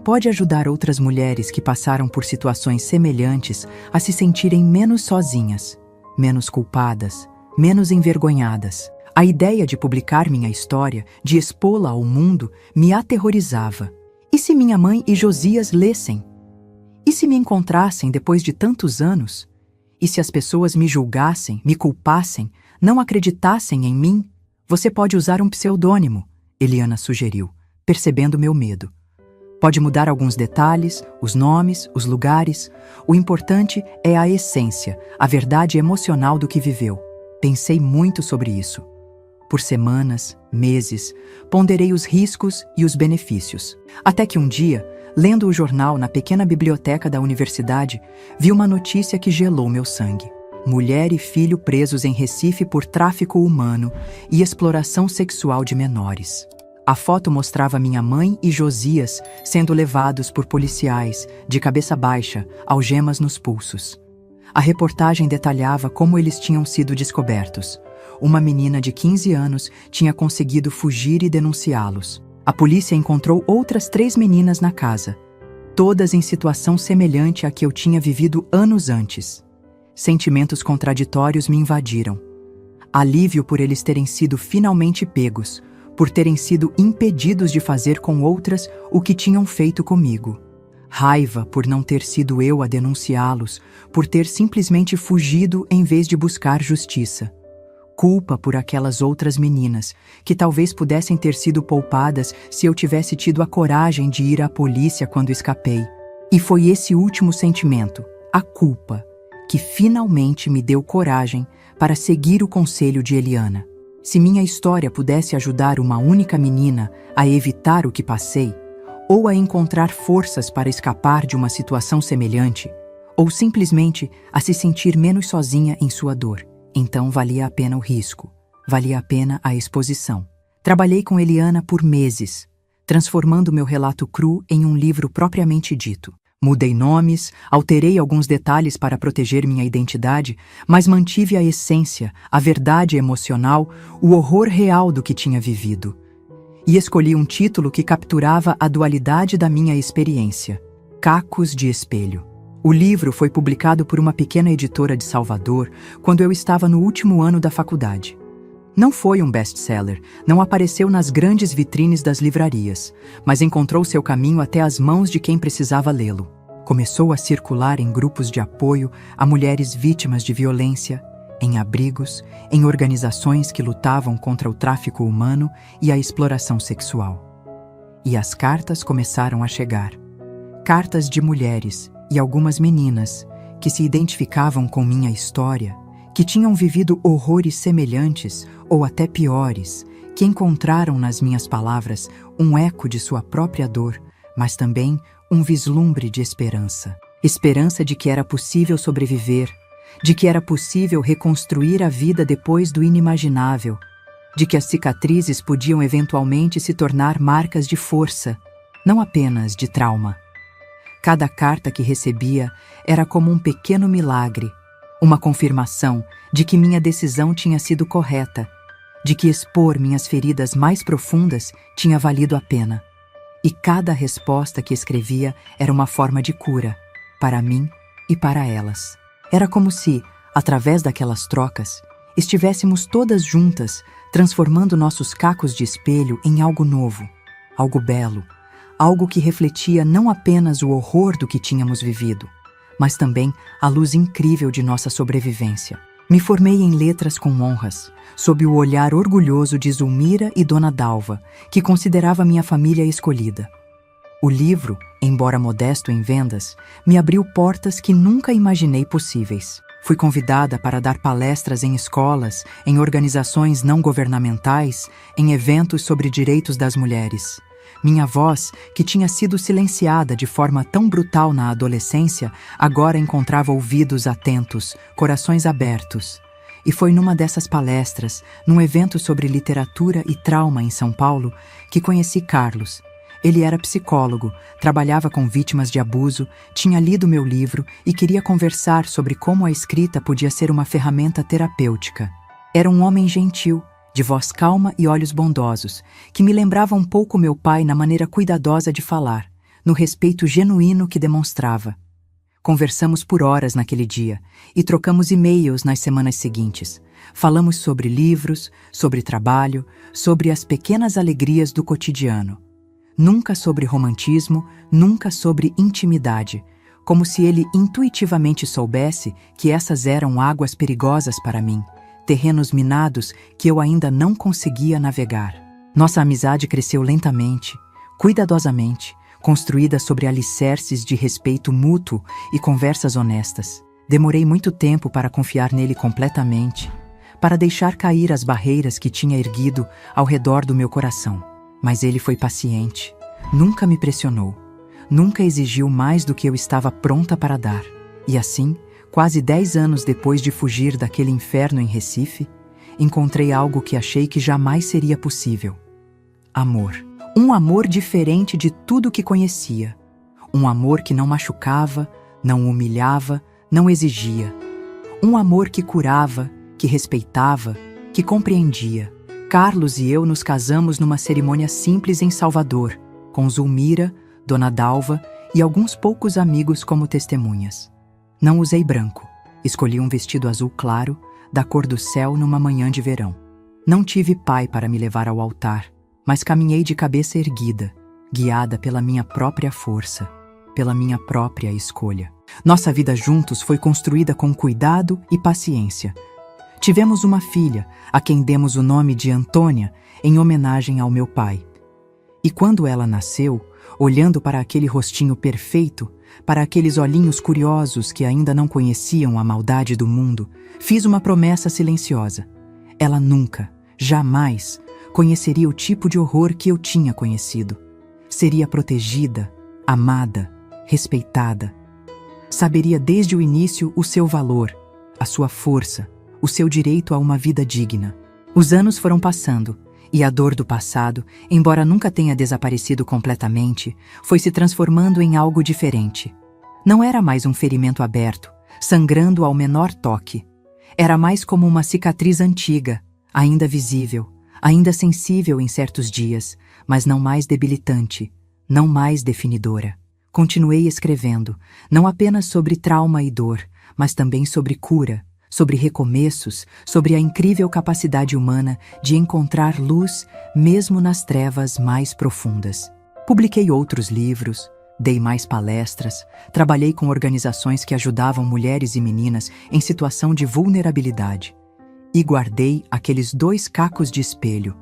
Pode ajudar outras mulheres que passaram por situações semelhantes a se sentirem menos sozinhas, menos culpadas, menos envergonhadas." A ideia de publicar minha história, de expô-la ao mundo, me aterrorizava. E se minha mãe e Josias lessem? E se me encontrassem depois de tantos anos? E se as pessoas me julgassem, me culpassem, não acreditassem em mim? "Você pode usar um pseudônimo", Eliana sugeriu, percebendo meu medo. "Pode mudar alguns detalhes, os nomes, os lugares. O importante é a essência, a verdade emocional do que viveu." Pensei muito sobre isso. Por semanas, meses, ponderei os riscos e os benefícios. Até que um dia, lendo o jornal na pequena biblioteca da universidade, vi uma notícia que gelou meu sangue. Mulher e filho presos em Recife por tráfico humano e exploração sexual de menores. A foto mostrava minha mãe e Josias sendo levados por policiais, de cabeça baixa, algemas nos pulsos. A reportagem detalhava como eles tinham sido descobertos. Uma menina de 15 anos tinha conseguido fugir e denunciá-los. A polícia encontrou outras 3 meninas na casa, todas em situação semelhante à que eu tinha vivido anos antes. Sentimentos contraditórios me invadiram. Alívio por eles terem sido finalmente pegos, por terem sido impedidos de fazer com outras o que tinham feito comigo. Raiva por não ter sido eu a denunciá-los, por ter simplesmente fugido em vez de buscar justiça. Culpa por aquelas outras meninas, que talvez pudessem ter sido poupadas se eu tivesse tido a coragem de ir à polícia quando escapei. E foi esse último sentimento, a culpa, que finalmente me deu coragem para seguir o conselho de Eliana. Se minha história pudesse ajudar uma única menina a evitar o que passei, ou a encontrar forças para escapar de uma situação semelhante, ou simplesmente a se sentir menos sozinha em sua dor, então valia a pena o risco, valia a pena a exposição. Trabalhei com Eliana por meses, transformando meu relato cru em um livro propriamente dito. Mudei nomes, alterei alguns detalhes para proteger minha identidade, mas mantive a essência, a verdade emocional, o horror real do que tinha vivido. E escolhi um título que capturava a dualidade da minha experiência: Cacos de Espelho. O livro foi publicado por uma pequena editora de Salvador quando eu estava no último ano da faculdade. Não foi um best-seller, não apareceu nas grandes vitrines das livrarias, mas encontrou seu caminho até as mãos de quem precisava lê-lo. Começou a circular em grupos de apoio a mulheres vítimas de violência, em abrigos, em organizações que lutavam contra o tráfico humano e a exploração sexual. E as cartas começaram a chegar. Cartas de mulheres e algumas meninas que se identificavam com minha história, que tinham vivido horrores semelhantes ou até piores, que encontraram nas minhas palavras um eco de sua própria dor, mas também um vislumbre de esperança. Esperança de que era possível sobreviver, de que era possível reconstruir a vida depois do inimaginável, de que as cicatrizes podiam eventualmente se tornar marcas de força, não apenas de trauma. Cada carta que recebia era como um pequeno milagre, uma confirmação de que minha decisão tinha sido correta, de que expor minhas feridas mais profundas tinha valido a pena. E cada resposta que escrevia era uma forma de cura, para mim e para elas. Era como se, através daquelas trocas, estivéssemos todas juntas, transformando nossos cacos de espelho em algo novo, algo belo, algo que refletia não apenas o horror do que tínhamos vivido, mas também a luz incrível de nossa sobrevivência. Me formei em letras com honras, sob o olhar orgulhoso de Zulmira e Dona Dalva, que considerava minha família escolhida. O livro, embora modesto em vendas, me abriu portas que nunca imaginei possíveis. Fui convidada para dar palestras em escolas, em organizações não governamentais, em eventos sobre direitos das mulheres. Minha voz, que tinha sido silenciada de forma tão brutal na adolescência, agora encontrava ouvidos atentos, corações abertos. E foi numa dessas palestras, num evento sobre literatura e trauma em São Paulo, que conheci Carlos. Ele era psicólogo, trabalhava com vítimas de abuso, tinha lido meu livro e queria conversar sobre como a escrita podia ser uma ferramenta terapêutica. Era um homem gentil, de voz calma e olhos bondosos, que me lembrava um pouco meu pai na maneira cuidadosa de falar, no respeito genuíno que demonstrava. Conversamos por horas naquele dia e trocamos e-mails nas semanas seguintes. Falamos sobre livros, sobre trabalho, sobre as pequenas alegrias do cotidiano. Nunca sobre romantismo, nunca sobre intimidade, como se ele intuitivamente soubesse que essas eram águas perigosas para mim, terrenos minados que eu ainda não conseguia navegar. Nossa amizade cresceu lentamente, cuidadosamente, construída sobre alicerces de respeito mútuo e conversas honestas. Demorei muito tempo para confiar nele completamente, para deixar cair as barreiras que tinha erguido ao redor do meu coração. Mas ele foi paciente, nunca me pressionou, nunca exigiu mais do que eu estava pronta para dar. E assim, quase 10 anos depois de fugir daquele inferno em Recife, encontrei algo que achei que jamais seria possível. Amor. Um amor diferente de tudo que conhecia. Um amor que não machucava, não humilhava, não exigia. Um amor que curava, que respeitava, que compreendia. Carlos e eu nos casamos numa cerimônia simples em Salvador, com Zulmira, Dona Dalva e alguns poucos amigos como testemunhas. Não usei branco. Escolhi um vestido azul claro, da cor do céu numa manhã de verão. Não tive pai para me levar ao altar, mas caminhei de cabeça erguida, guiada pela minha própria força, pela minha própria escolha. Nossa vida juntos foi construída com cuidado e paciência. Tivemos uma filha, a quem demos o nome de Antônia, em homenagem ao meu pai. E quando ela nasceu, olhando para aquele rostinho perfeito, para aqueles olhinhos curiosos que ainda não conheciam a maldade do mundo, fiz uma promessa silenciosa. Ela nunca, jamais, conheceria o tipo de horror que eu tinha conhecido. Seria protegida, amada, respeitada. Saberia desde o início o seu valor, a sua força, o seu direito a uma vida digna. Os anos foram passando, e a dor do passado, embora nunca tenha desaparecido completamente, foi se transformando em algo diferente. Não era mais um ferimento aberto, sangrando ao menor toque. Era mais como uma cicatriz antiga, ainda visível, ainda sensível em certos dias, mas não mais debilitante, não mais definidora. Continuei escrevendo, não apenas sobre trauma e dor, mas também sobre cura, sobre recomeços, sobre a incrível capacidade humana de encontrar luz mesmo nas trevas mais profundas. Publiquei outros livros, dei mais palestras, trabalhei com organizações que ajudavam mulheres e meninas em situação de vulnerabilidade. E guardei aqueles 2 cacos de espelho,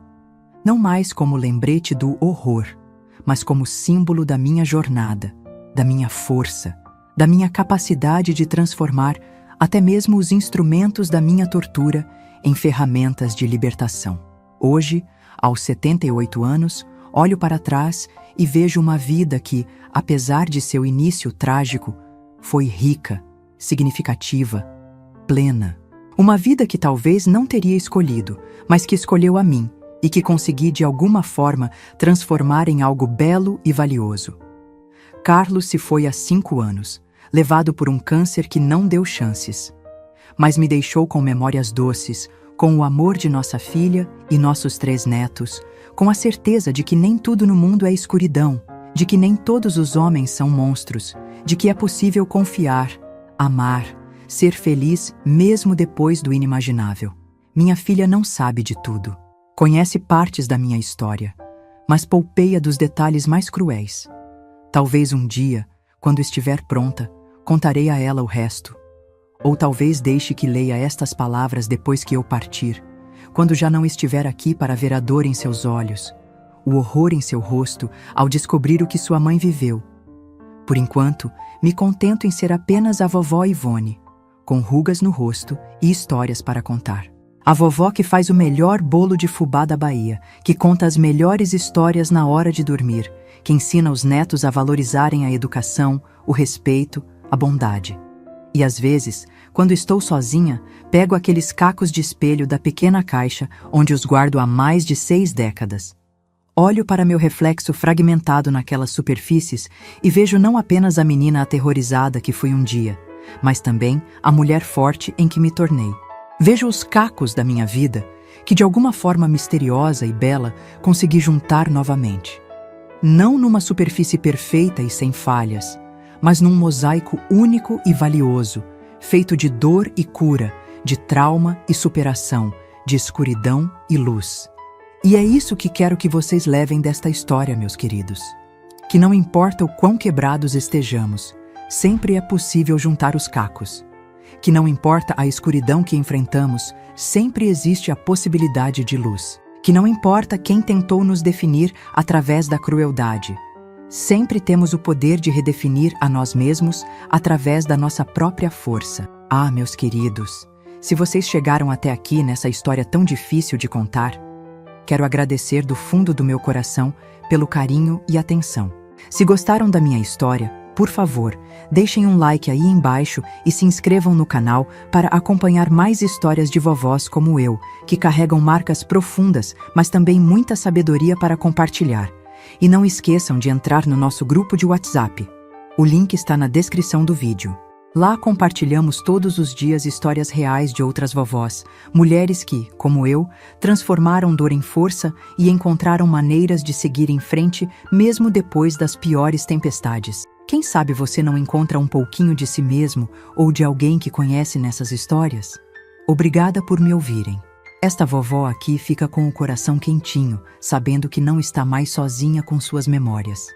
não mais como lembrete do horror, mas como símbolo da minha jornada, da minha força, da minha capacidade de transformar até mesmo os instrumentos da minha tortura em ferramentas de libertação. Hoje, aos 78 anos, olho para trás e vejo uma vida que, apesar de seu início trágico, foi rica, significativa, plena. Uma vida que talvez não teria escolhido, mas que escolheu a mim e que consegui de alguma forma transformar em algo belo e valioso. Carlos se foi há 5 anos, levado por um câncer que não deu chances. Mas me deixou com memórias doces, com o amor de nossa filha e nossos 3 netos, com a certeza de que nem tudo no mundo é escuridão, de que nem todos os homens são monstros, de que é possível confiar, amar, ser feliz mesmo depois do inimaginável. Minha filha não sabe de tudo. Conhece partes da minha história, mas poupei-a dos detalhes mais cruéis. Talvez um dia, quando estiver pronta, contarei a ela o resto. Ou talvez deixe que leia estas palavras depois que eu partir, quando já não estiver aqui para ver a dor em seus olhos, o horror em seu rosto ao descobrir o que sua mãe viveu. Por enquanto, me contento em ser apenas a vovó Ivone, com rugas no rosto e histórias para contar. A vovó que faz o melhor bolo de fubá da Bahia, que conta as melhores histórias na hora de dormir, que ensina os netos a valorizarem a educação, o respeito, a bondade. E às vezes, quando estou sozinha, pego aqueles cacos de espelho da pequena caixa onde os guardo há mais de 6 décadas. Olho para meu reflexo fragmentado naquelas superfícies e vejo não apenas a menina aterrorizada que fui um dia, mas também a mulher forte em que me tornei. Vejo os cacos da minha vida, que de alguma forma misteriosa e bela consegui juntar novamente. Não numa superfície perfeita e sem falhas, mas num mosaico único e valioso, feito de dor e cura, de trauma e superação, de escuridão e luz. E é isso que quero que vocês levem desta história, meus queridos. Que não importa o quão quebrados estejamos, sempre é possível juntar os cacos. Que não importa a escuridão que enfrentamos, sempre existe a possibilidade de luz. Que não importa quem tentou nos definir através da crueldade, sempre temos o poder de redefinir a nós mesmos através da nossa própria força. Ah, meus queridos, se vocês chegaram até aqui nessa história tão difícil de contar, quero agradecer do fundo do meu coração pelo carinho e atenção. Se gostaram da minha história, por favor, deixem um like aí embaixo e se inscrevam no canal para acompanhar mais histórias de vovós como eu, que carregam marcas profundas, mas também muita sabedoria para compartilhar. E não esqueçam de entrar no nosso grupo de WhatsApp. O link está na descrição do vídeo. Lá compartilhamos todos os dias histórias reais de outras vovós, mulheres que, como eu, transformaram dor em força e encontraram maneiras de seguir em frente mesmo depois das piores tempestades. Quem sabe você não encontra um pouquinho de si mesmo ou de alguém que conhece nessas histórias? Obrigada por me ouvirem. Esta vovó aqui fica com o coração quentinho, sabendo que não está mais sozinha com suas memórias.